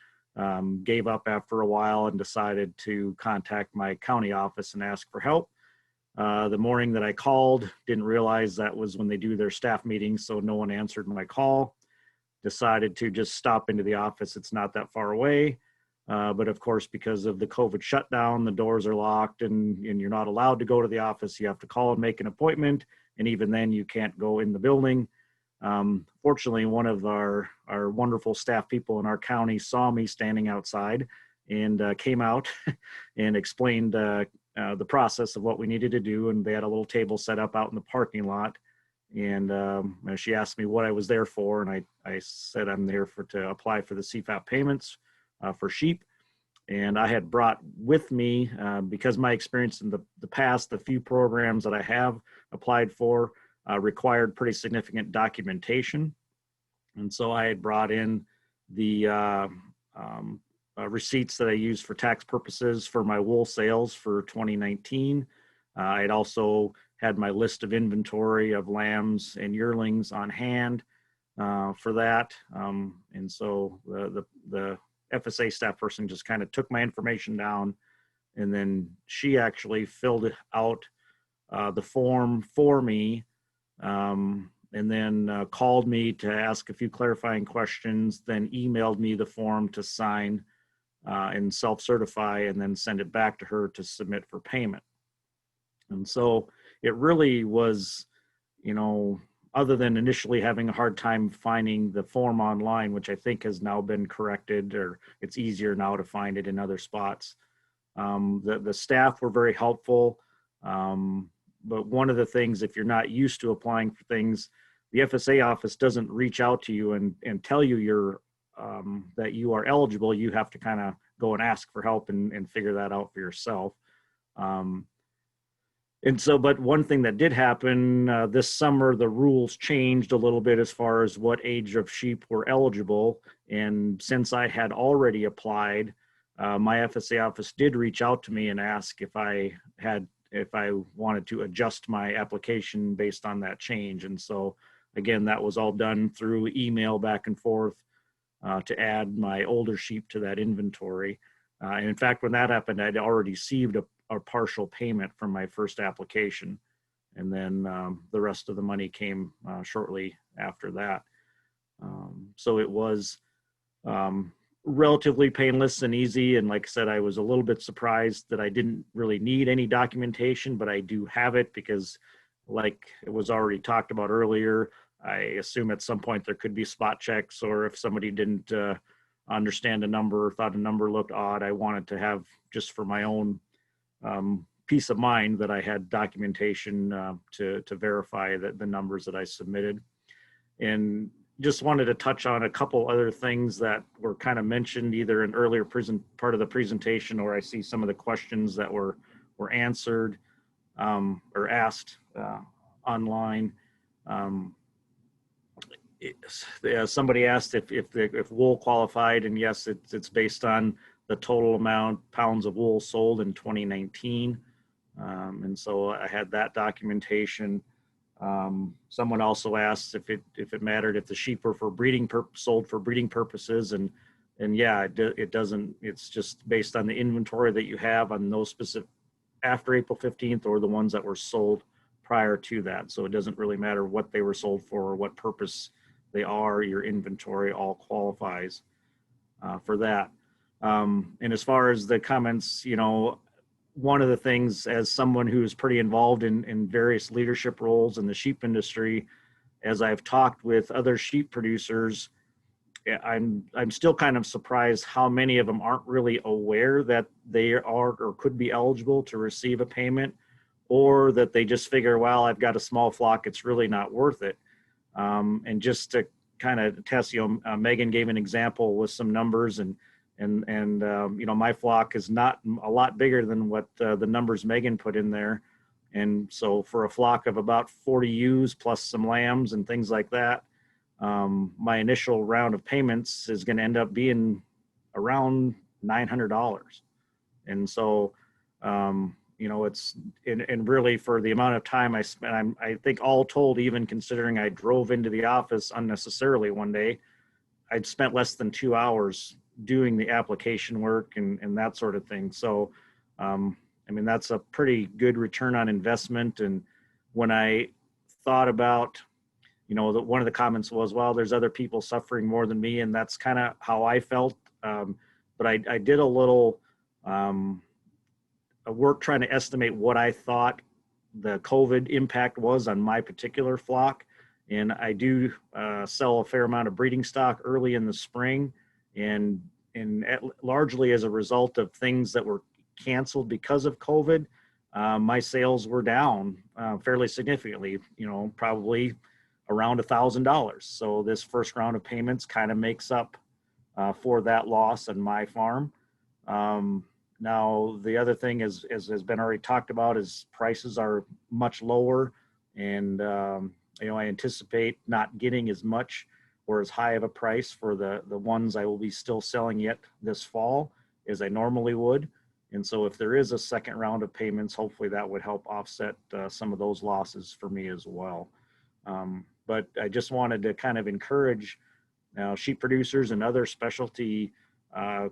gave up after a while and decided to contact my county office and ask for help. The morning that I called, didn't realize that was when they do their staff meetings, so no one answered my call. Decided to just stop into the office. It's not that far away. But of course, because of the COVID shutdown, the doors are locked and you're not allowed to go to the office. You have to call and make an appointment. And even then you can't go in the building. Fortunately, one of our wonderful staff people in our county saw me standing outside and came out and explained the process of what we needed to do. And they had a little table set up out in the parking lot. And she asked me what I was there for. And I said, I'm there to apply for the CFAP payments for sheep. And I had brought with me, because my experience in the past, the few programs that I have applied for required pretty significant documentation. And so I had brought in the receipts that I used for tax purposes for my wool sales for 2019. I had also had my list of inventory of lambs and yearlings on hand for that. And so the FSA staff person just kind of took my information down, and then she actually filled out the form for me, and then called me to ask a few clarifying questions, then emailed me the form to sign and self-certify, and then send it back to her to submit for payment. And so it really was, other than initially having a hard time finding the form online, which I think has now been corrected, or it's easier now to find it in other spots. The staff were very helpful. But one of the things, if you're not used to applying for things, the FSA office doesn't reach out to you and tell you that you are eligible. You have to kind of go and ask for help and figure that out for yourself. And so, but one thing that did happen this summer, the rules changed a little bit as far as what age of sheep were eligible. And since I had already applied, my FSA office did reach out to me and ask if I wanted to adjust my application based on that change. And so, again, that was all done through email back and forth to add my older sheep to that inventory. And in fact, when that happened, I'd already received a partial payment from my first application. And then the rest of the money came shortly after that. So it was relatively painless and easy. And like I said, I was a little bit surprised that I didn't really need any documentation, but I do have it because, like it was already talked about earlier, I assume at some point there could be spot checks, or if somebody didn't understand a number or thought a number looked odd, I wanted to have, just for my own peace of mind, that I had documentation to verify that the numbers that I submitted. And just wanted to touch on a couple other things that were kind of mentioned either in earlier part of the presentation, or I see some of the questions that were answered or asked online. Somebody asked if wool qualified, and yes, it's based on the total amount pounds of wool sold in 2019. And so I had that documentation. Someone also asked if it mattered if the sheep were for sold for breeding purposes, and yeah, it doesn't. It's just based on the inventory that you have on those specific after April 15th, or the ones that were sold prior to that. So it doesn't really matter what they were sold for or what purpose they are. Your inventory all qualifies for that. And as far as the comments, one of the things, as someone who is pretty involved in various leadership roles in the sheep industry, as I've talked with other sheep producers, I'm still kind of surprised how many of them aren't really aware that they are or could be eligible to receive a payment, or that they just figure, well, I've got a small flock, it's really not worth it. And just to kind of test, Megan gave an example with some numbers, and my flock is not a lot bigger than what the numbers Megan put in there. And so for a flock of about 40 ewes plus some lambs and things like that, my initial round of payments is going to end up being around $900. And so, it's, and really for the amount of time I spent, I think all told, even considering I drove into the office unnecessarily one day, I'd spent less than 2 hours doing the application work and that sort of thing. So, that's a pretty good return on investment. And when I thought about, that one of the comments was, well, there's other people suffering more than me. And that's kind of how I felt. but I did a little work trying to estimate what I thought the COVID impact was on my particular flock. And I do sell a fair amount of breeding stock early in the spring, and largely as a result of things that were canceled because of COVID, my sales were down fairly significantly, probably around $1,000. So this first round of payments kind of makes up for that loss on my farm. Now, the other thing is, as has been already talked about, is prices are much lower, and I anticipate not getting as much or as high of a price for the ones I will be still selling yet this fall as I normally would. And so if there is a second round of payments, hopefully that would help offset some of those losses for me as well. But I just wanted to kind of encourage sheep producers and other specialty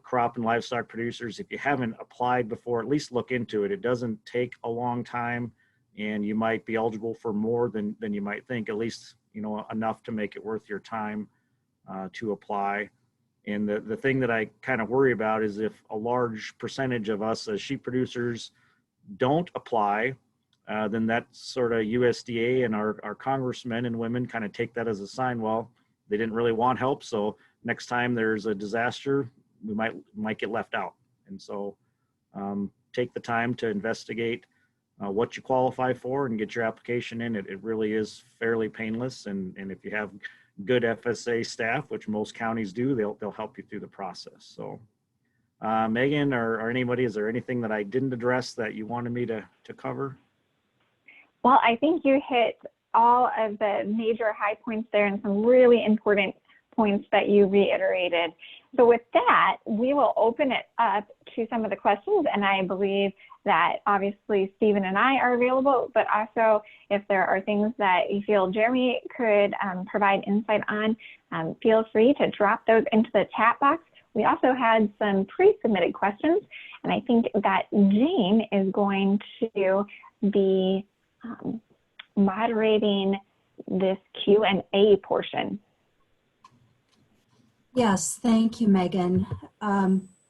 crop and livestock producers, if you haven't applied before, at least look into it. It doesn't take a long time, and you might be eligible for more than you might think, at least enough to make it worth your time to apply. And the thing that I kind of worry about is if a large percentage of us as sheep producers don't apply, then that sort of USDA and our congressmen and women kind of take that as a sign, well, they didn't really want help, so next time there's a disaster, we might get left out. And so take the time to investigate what you qualify for and get your application in. It really is fairly painless, and if you have good FSA staff, which most counties do, they'll help you through the process. So Megan or anybody, is there anything that I didn't address that you wanted me to cover? Well, I think you hit all of the major high points there and some really important points that you reiterated. So with that, we will open it up to some of the questions, and I believe that obviously Stephen and I are available, but also if there are things that you feel Jeremy could provide insight on, feel free to drop those into the chat box. We also had some pre-submitted questions, and I think that Jane is going to be moderating this Q&A portion. Yes, thank you, Megan.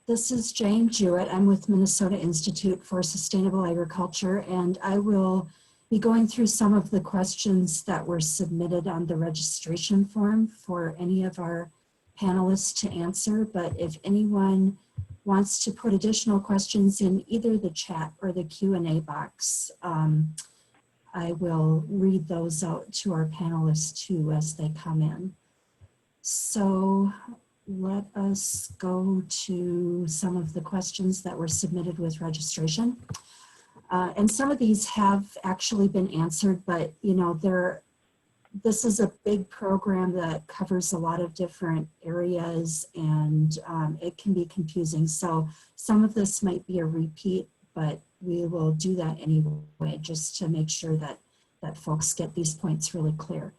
This is Jane Jewett. I'm with Minnesota Institute for Sustainable Agriculture, and I will be going through some of the questions that were submitted on the registration form for any of our panelists to answer. But if anyone wants to put additional questions in either the chat or the Q&A box, I will read those out to our panelists too as they come in. So let us go to some of the questions that were submitted with registration. And some of these have actually been answered, but this is a big program that covers a lot of different areas, and it can be confusing. So some of this might be a repeat, but we will do that anyway, just to make sure that folks get these points really clear.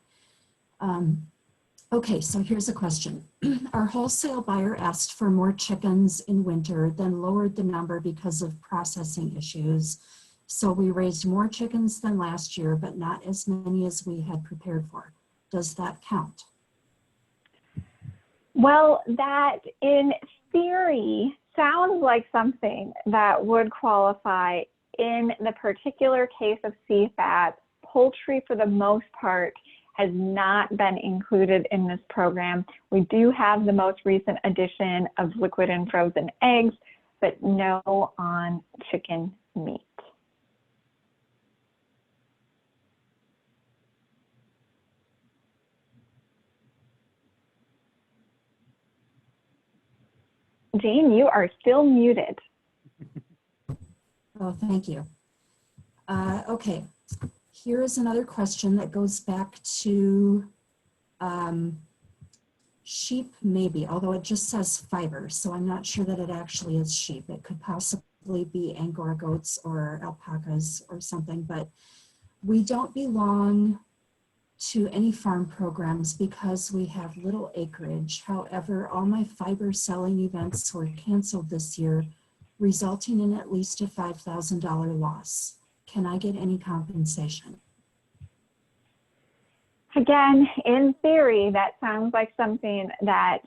Okay, so here's a question. Our wholesale buyer asked for more chickens in winter, then lowered the number because of processing issues. So we raised more chickens than last year, but not as many as we had prepared for. Does that count? Well, that in theory sounds like something that would qualify. In the particular case of CFAP, poultry for the most part has not been included in this program. We do have the most recent addition of liquid and frozen eggs, but no on chicken meat. Jane, you are still muted. Oh, thank you. Okay, here is another question that goes back to sheep, maybe, although it just says fiber, so I'm not sure that it actually is sheep. It could possibly be Angora goats or alpacas or something, but we don't belong to any farm programs because we have little acreage. However, all my fiber selling events were canceled this year, resulting in at least a $5,000 loss. Can I get any compensation? Again, in theory, that sounds like something that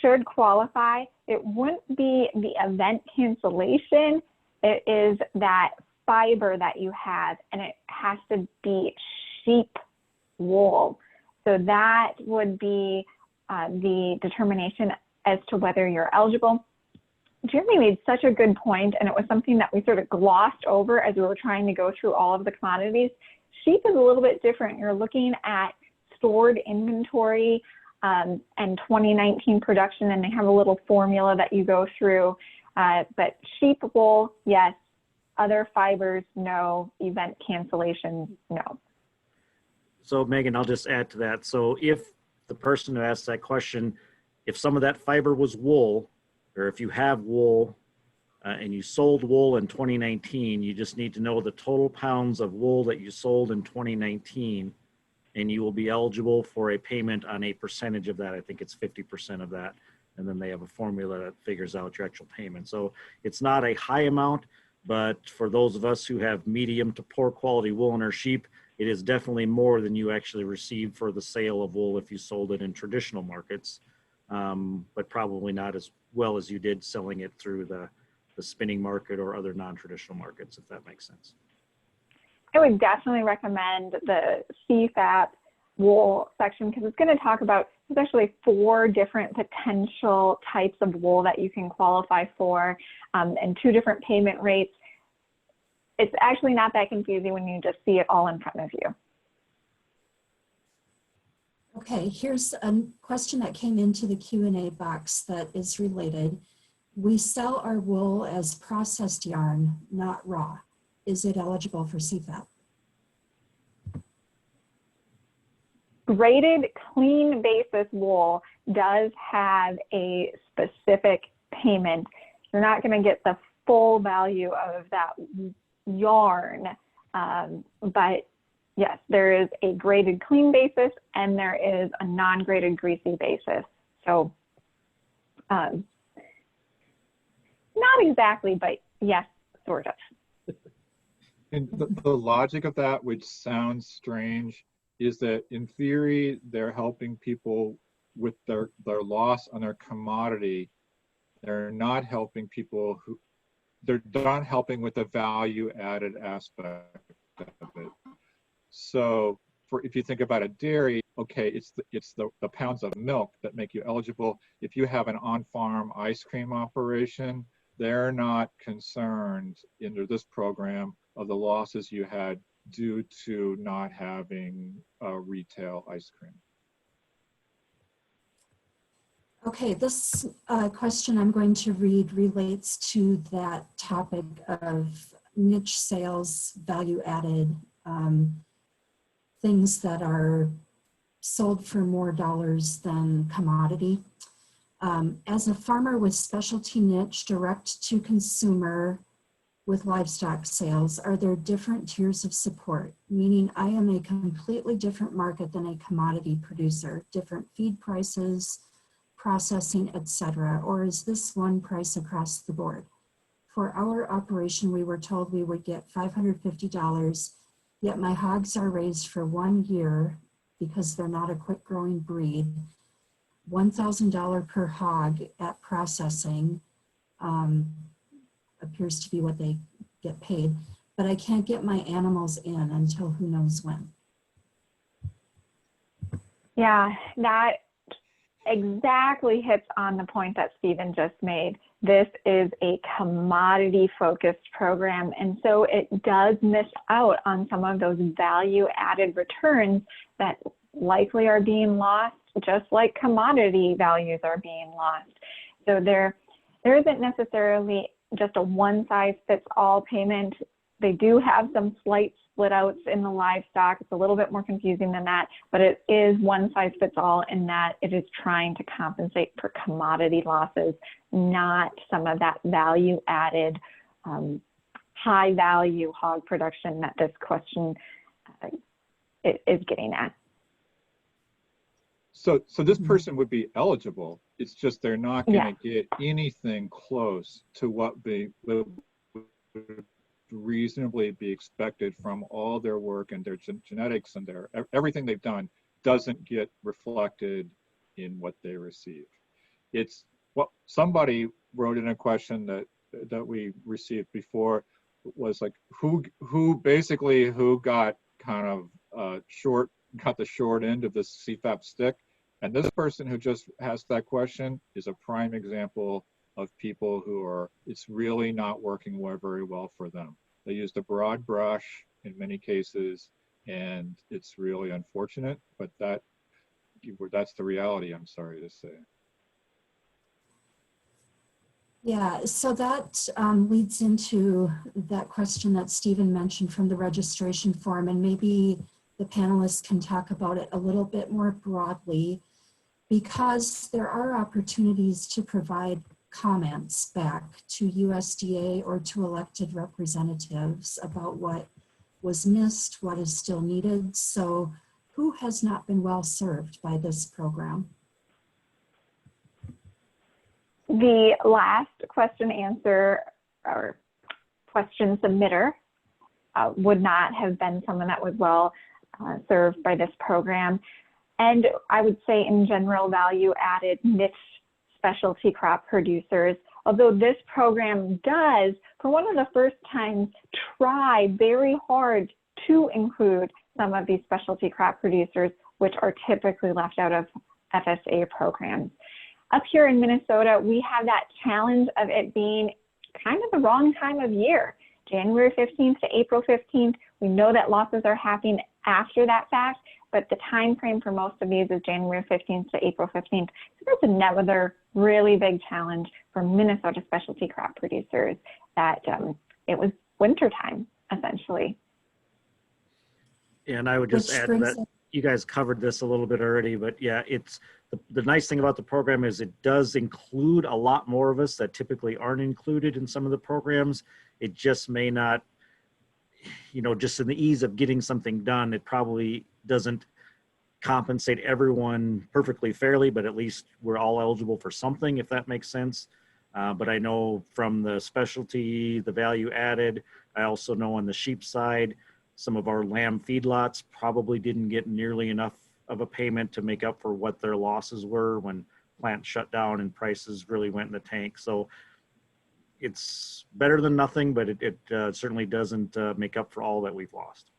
should qualify. It wouldn't be the event cancellation. It is that fiber that you have, and it has to be sheep wool. So that would be the determination as to whether you're eligible. Jeremy made such a good point, and it was something that we sort of glossed over as we were trying to go through all of the commodities. Sheep is a little bit different. You're looking at stored inventory and 2019 production, and they have a little formula that you go through. But sheep wool, yes. Other fibers, no. Event cancellation, no. So Megan, I'll just add to that. So if the person who asked that question, if some of that fiber was wool, or if you have wool and you sold wool in 2019, you just need to know the total pounds of wool that you sold in 2019, and you will be eligible for a payment on a percentage of that. I think it's 50% of that. And then they have a formula that figures out your actual payment. So it's not a high amount, but for those of us who have medium to poor quality wool in our sheep, it is definitely more than you actually receive for the sale of wool if you sold it in traditional markets, but probably not as well as you did selling it through the spinning market or other non-traditional markets, if that makes sense. I would definitely recommend the CFAP wool section because it's going to talk about, there's actually 4 different potential types of wool that you can qualify for and 2 different payment rates. It's actually not that confusing when you just see it all in front of you. Okay, here's a question that came into the Q&A box that is related. We sell our wool as processed yarn, not raw. Is it eligible for CFAP? Graded clean basis wool does have a specific payment. You're not going to get the full value of that yarn, but yes, there is a graded clean basis and there is a non-graded greasy basis. So not exactly, but yes, sort of. And the logic of that, which sounds strange, is that in theory, they're helping people with their loss on their commodity. They're not helping people who, they're not helping with the value added aspect of it. So if you think about a dairy, okay, it's the pounds of milk that make you eligible. If you have an on-farm ice cream operation, they're not concerned under this program of the losses you had due to not having retail ice cream. Okay, this question I'm going to read relates to that topic of niche sales, value added, things that are sold for more dollars than commodity. As a farmer with specialty niche direct to consumer with livestock sales, are there different tiers of support? Meaning I am a completely different market than a commodity producer, different feed prices, processing, etc., or is this one price across the board? For our operation, we were told we would get $550, yet my hogs are raised for 1 year because they're not a quick growing breed, $1,000 per hog at processing appears to be what they get paid, but I can't get my animals in until who knows when. Yeah, that exactly hits on the point that Stephen just made. This is a commodity-focused program, and so it does miss out on some of those value-added returns that likely are being lost, just like commodity values are being lost. So there isn't necessarily just a one-size-fits-all payment. They do have some slight split outs in the livestock. It's a little bit more confusing than that, but it is one-size-fits-all in that it is trying to compensate for commodity losses, not some of that value-added, high-value hog production that this question is getting at. So this person would be eligible. It's just they're not going to get anything close to what they would reasonably be expected from all their work and their genetics and everything they've done doesn't get reflected in what they receive. it's what somebody wrote in a question that we received before, was like who got kind of got the short end of this CFAP stick. And this person who just asked that question is a prime example of people who are, it's really not working very well for them. They used a broad brush in many cases, and it's really unfortunate, but that's the reality, I'm sorry to say. Yeah, so that leads into that question that Stephen mentioned from the registration form, and maybe the panelists can talk about it a little bit more broadly, because there are opportunities to provide comments back to USDA or to elected representatives about what was missed, what is still needed. So who has not been well served by this program? The last question answer or question submitter would not have been someone that was well served by this program. And I would say in general, value added niche specialty crop producers, although this program does, for one of the first times, try very hard to include some of these specialty crop producers, which are typically left out of FSA programs. Up here in Minnesota, we have that challenge of it being kind of the wrong time of year. January 15th to April 15th, we know that losses are happening after that fact, but the time frame for most of these is January 15th to April 15th. So that's another really big challenge for Minnesota specialty crop producers, that it was wintertime, essentially. And I would just add that you guys covered this a little bit already, but yeah, it's the nice thing about the program is it does include a lot more of us that typically aren't included in some of the programs. It just may not, just in the ease of getting something done, it probably doesn't compensate everyone perfectly fairly, but at least we're all eligible for something, if that makes sense. But I know from the specialty, the value added, I also know on the sheep side, some of our lamb feedlots probably didn't get nearly enough of a payment to make up for what their losses were when plants shut down and prices really went in the tank. So it's better than nothing, but it certainly doesn't make up for all that we've lost.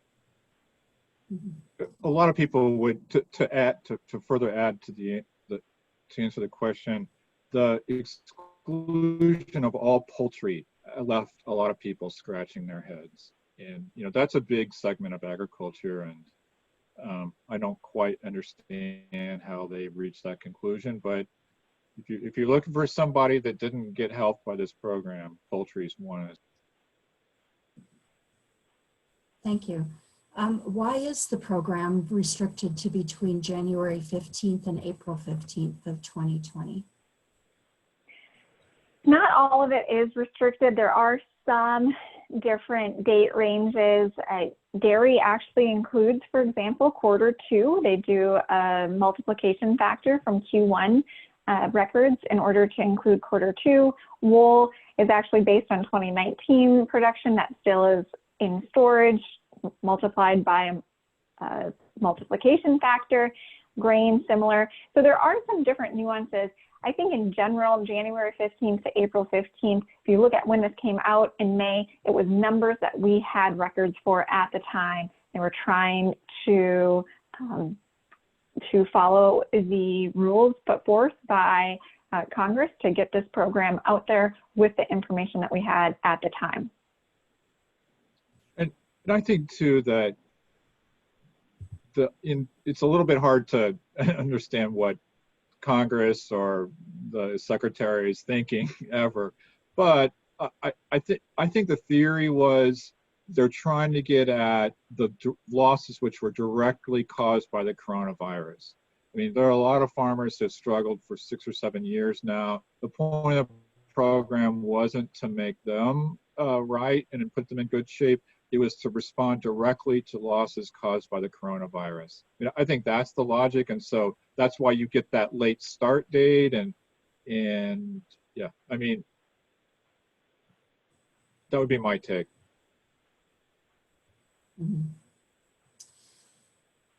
A lot of people would, to further add to to answer the question, the exclusion of all poultry left a lot of people scratching their heads. And that's a big segment of agriculture, and I don't quite understand how they reached that conclusion. But if you're looking for somebody that didn't get help by this program, poultry is one. Thank you. Why is the program restricted to between January 15th and April 15th of 2020? Not all of it is restricted. There are some different date ranges. Dairy actually includes, for example, Q2. They do a multiplication factor from Q1 records in order to include Q2. Wool is actually based on 2019 production that still is in storage, multiplied by a multiplication factor. Grain, similar. So there are some different nuances. I think in general, January 15th to April 15th, if you look at when this came out in May, it was numbers that we had records for at the time. They were trying to follow the rules put forth by Congress to get this program out there with the information that we had at the time. And I think too that it's a little bit hard to understand what Congress or the secretary is thinking ever, but I think the theory was they're trying to get at the losses which were directly caused by the coronavirus. I mean, there are a lot of farmers that struggled for 6 or 7 years now. The point of the program wasn't to make them right and put them in good shape. It was to respond directly to losses caused by the coronavirus. I think that's the logic, and so that's why you get that late start date, and yeah, I mean, that would be my take. Mm-hmm.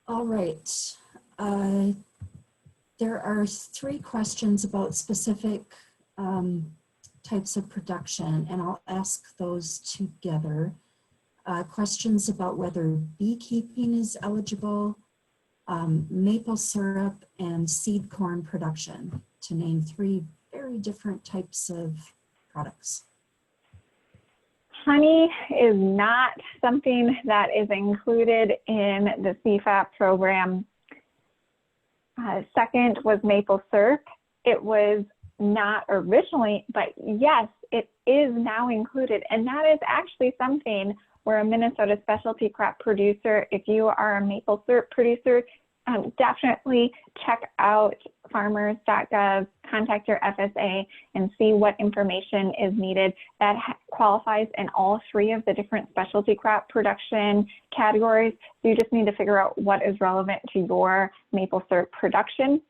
All right. There are 3 questions about specific types of production, and I'll ask those together. Questions about whether beekeeping is eligible, maple syrup, and seed corn production, to name 3 very different types of products. Honey is not something that is included in the CFAP program. Second was maple syrup. It was not originally, but yes, it is now included. And that is actually something where a Minnesota specialty crop producer, if you are a maple syrup producer, definitely check out farmers.gov, contact your FSA, and see what information is needed. That qualifies in all 3 of the different specialty crop production categories. So you just need to figure out what is relevant to your maple syrup production.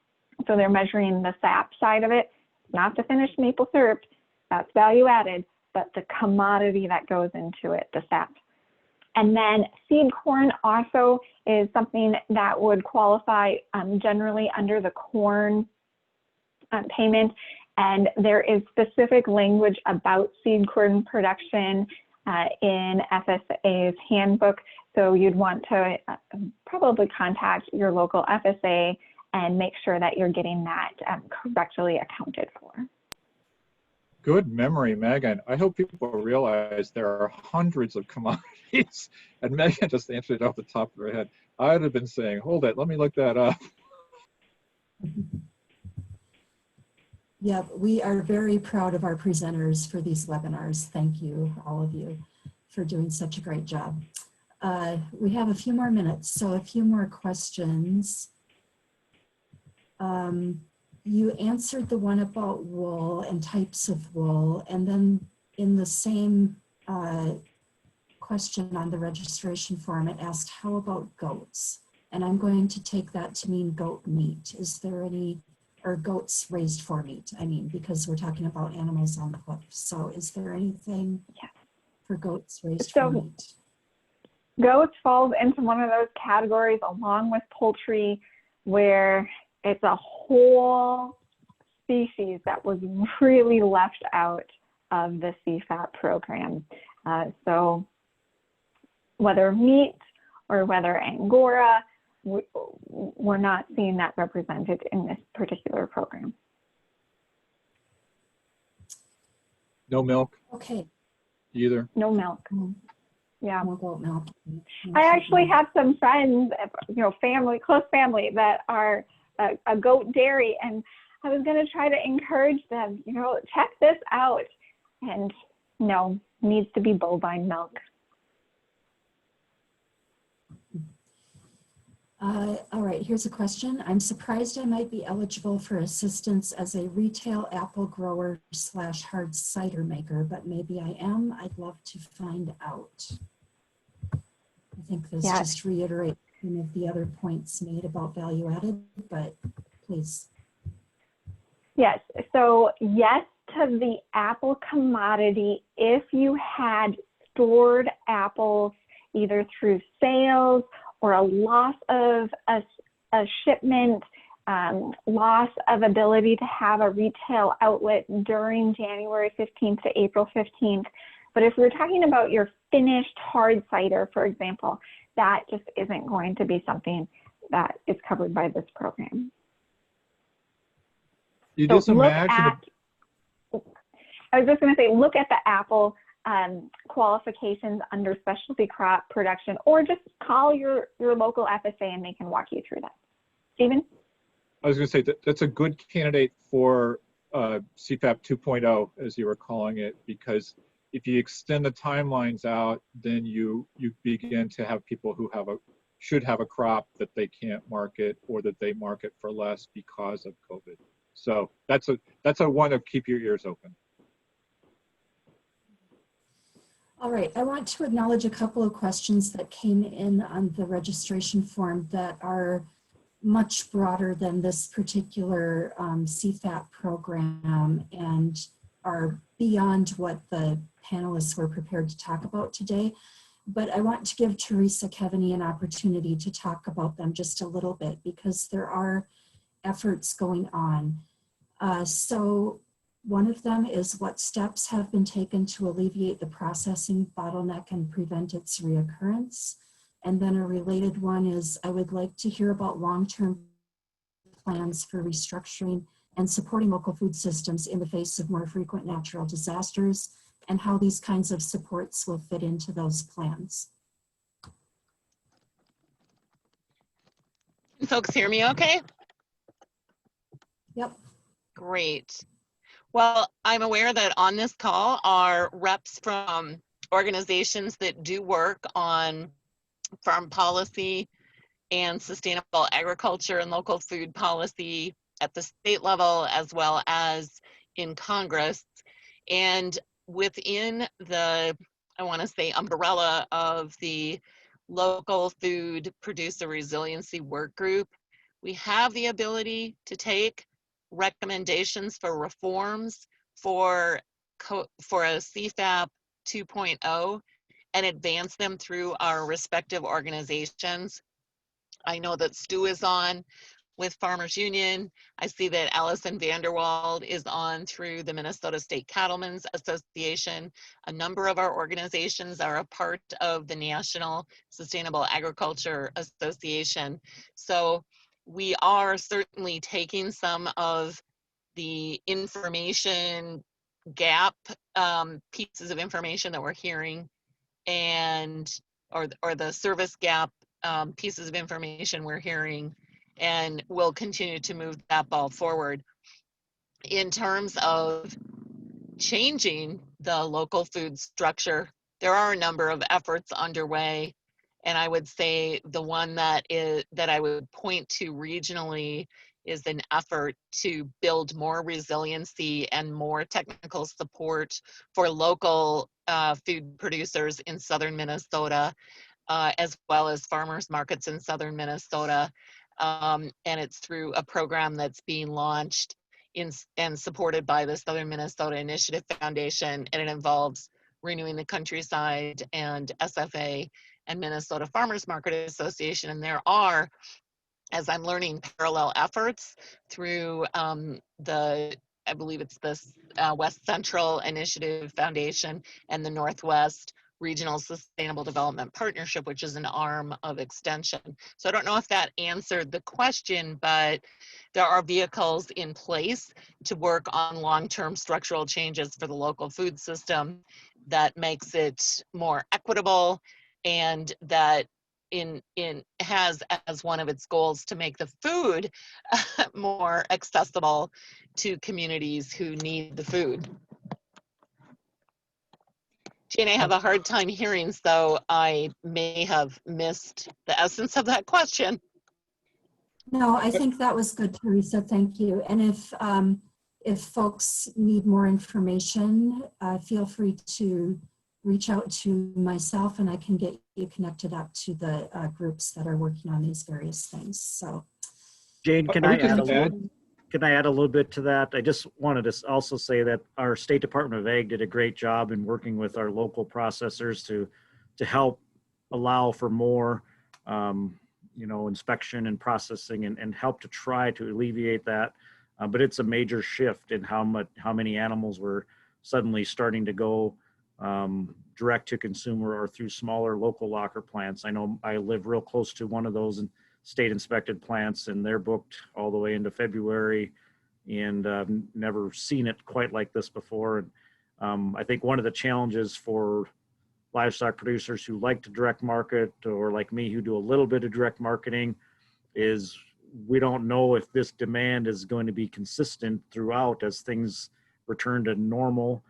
So they're measuring the sap side of it, not the finished maple syrup, that's value added, but the commodity that goes into it, the sap. And then seed corn also is something that would qualify generally under the corn payment. And there is specific language about seed corn production in FSA's handbook. So you'd want to probably contact your local FSA and make sure that you're getting that correctly accounted for. Good memory, Megan. I hope people realize there are hundreds of commodities, and Megan just answered it off the top of her head. I'd have been saying, hold it, let me look that up. Yeah, we are very proud of our presenters for these webinars. Thank you, all of you, for doing such a great job. We have a few more minutes, so a few more questions. You answered the one about wool and types of wool, and then in the same question on the registration form, it asked, how about goats? And I'm going to take that to mean goat meat. Is there any, or goats raised for meat, I mean, because we're talking about animals on the hoof. So is there anything for goats raised for meat? Goats falls into one of those categories along with poultry where it's a whole species that was really left out of the CFAP program. So whether meat or whether Angora, we're not seeing that represented in this particular program. No milk? Okay. Either? No milk. Yeah. No goat milk. I actually have some friends, you know, family, close family that are a goat dairy, and I was going to try to encourage them, you know, check this out. And no, needs to be bovine milk. All right, here's a question. I'm surprised I might be eligible for assistance as a retail apple grower / hard cider maker, but maybe I am. I'd love to find out. I think this just reiterates some of the other points made about value added, but please. Yes, so yes to the apple commodity if you had stored apples either through sales or a loss of a shipment, loss of ability to have a retail outlet during January 15th to April 15th. But if we're talking about your finished hard cider, for example, that just isn't going to be something that is covered by this program. You just imagine. I was just going to say, look at the apple qualifications under specialty crop production, or just call your local FSA and they can walk you through that. Stephen? I was going to say that's a good candidate for CFAP 2.0, as you were calling it, because if you extend the timelines out, then you begin to have people who should have a crop that they can't market, or that they market for less because of COVID. So that's a one to keep your ears open. All right, I want to acknowledge a couple of questions that came in on the registration form that are much broader than this particular CFAP program and are beyond what the panelists were prepared to talk about today. But I want to give Teresa Keaveney an opportunity to talk about them just a little bit, because there are efforts going on. So one of them is what steps have been taken to alleviate the processing bottleneck and prevent its reoccurrence. And then a related one is I would like to hear about long-term plans for restructuring and supporting local food systems in the face of more frequent natural disasters and how these kinds of supports will fit into those plans. Can folks hear me okay? Yep. Great. Well, I'm aware that on this call are reps from organizations that do work on farm policy and sustainable agriculture and local food policy at the state level as well as in Congress. And within the, I want to say, umbrella of the local food producer resiliency work group, we have the ability to take recommendations for reforms for a CFAP 2.0 and advance them through our respective organizations. I know that Stu is on with Farmers Union. I see that Allison Vanderwald is on through the Minnesota State Cattlemen's Association. A number of our organizations are a part of the National Sustainable Agriculture Association. So we are certainly taking some of the information gap pieces of information that we're hearing or the service gap pieces of information we're hearing, and we'll continue to move that ball forward. In terms of changing the local food structure, there are a number of efforts underway, and I would say the one that I would point to regionally is an effort to build more resiliency and more technical support for local food producers in southern Minnesota, as well as farmers markets in southern Minnesota. And it's through a program that's being launched and supported by the Southern Minnesota Initiative Foundation, and it involves Renewing the Countryside and SFA and Minnesota Farmers Market Association. And there are, as I'm learning, parallel efforts through I believe it's the West Central Initiative Foundation and the Northwest Regional Sustainable Development Partnership, which is an arm of Extension. So I don't know if that answered the question, but there are vehicles in place to work on long-term structural changes for the local food system that makes it more equitable, and that has as one of its goals to make the food more accessible to communities who need the food. Jane, I have a hard time hearing, so I may have missed the essence of that question. No, I think that was good, Teresa. Thank you. And if folks need more information, feel free to reach out to myself, and I can get you connected up to the groups that are working on these various things. So, Jane, can I add a little bit to that? I just wanted to also say that our State Department of Ag did a great job in working with our local processors to help allow for more, inspection and processing, and help to try to alleviate that. But it's a major shift in how many animals were suddenly starting to go direct to consumer or through smaller local locker plants. I know I live real close to one of those state inspected plants, and they're booked all the way into February, and I've never seen it quite like this before. And I think one of the challenges for livestock producers who like to direct market, or like me who do a little bit of direct marketing, is we don't know if this demand is going to be consistent throughout as things return to normal.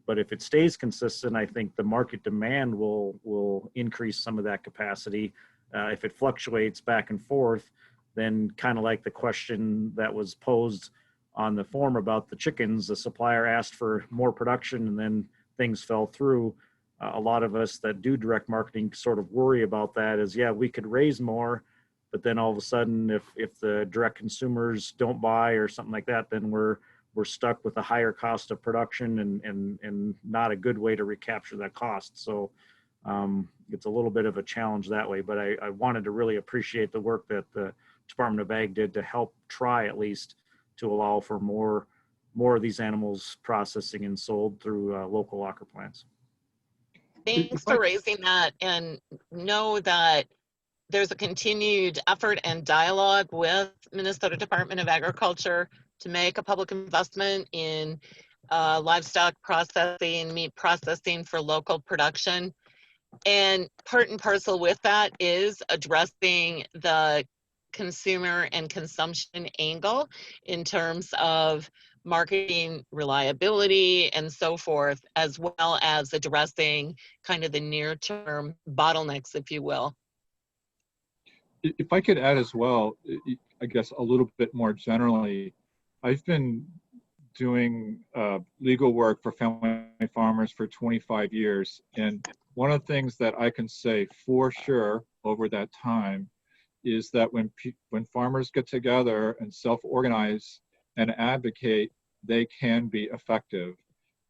But if it stays consistent, I think the market demand will increase some of that capacity. If it fluctuates back and forth, then kind of like the question that was posed on the form about the chickens, the supplier asked for more production and then things fell through. A lot of us that do direct marketing sort of worry about that, is, yeah, we could raise more, but then all of a sudden if the direct consumers don't buy or something like that, then we're stuck with a higher cost of production and not a good way to recapture that cost. So it's a little bit of a challenge that way, but I wanted to really appreciate the work that the Department of Ag did to help try at least to allow for more of these animals processing and sold through local locker plants. Thanks for raising that, and know that there's a continued effort and dialogue with Minnesota Department of Agriculture to make a public investment in livestock processing, meat processing for local production. And part and parcel with that is addressing the consumer and consumption angle in terms of marketing reliability and so forth, as well as addressing kind of the near-term bottlenecks, if you will. If I could add as well, I guess a little bit more generally, I've been doing legal work for family farmers for 25 years. And one of the things that I can say for sure over that time is that when farmers get together and self-organize and advocate, they can be effective.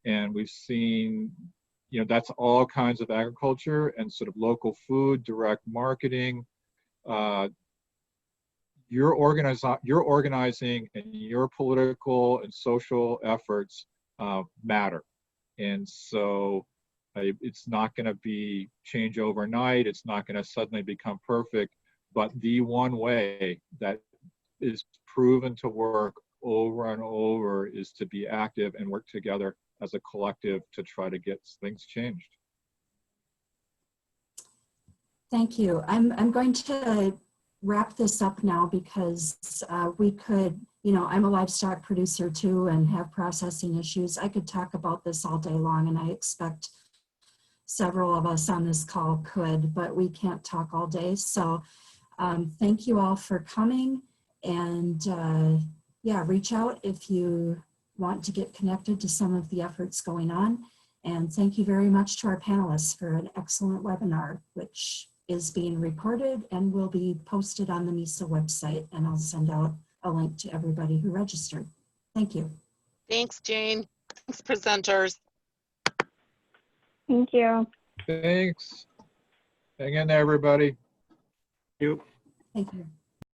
And we've seen, you know, that's all kinds of agriculture and sort of local food, direct marketing. You're organizing, and your political and social efforts matter. And so it's not going to be change overnight. It's not going to suddenly become perfect. But the one way that is proven to work over and over is to be active and work together as a collective to try to get things changed. Thank you. I'm going to wrap this up now because we could, you know, I'm a livestock producer too and have processing issues. I could talk about this all day long, and I expect several of us on this call could, but we can't talk all day. So thank you all for coming, and yeah, reach out if you want to get connected to some of the efforts going on. And thank you very much to our panelists for an excellent webinar, which is being recorded and will be posted on the MISA website, and I'll send out a link to everybody who registered. Thank you. Thanks, Jane. Thanks, presenters. Thank you. Thanks. Hang in there, everybody. Thank you. Thank you.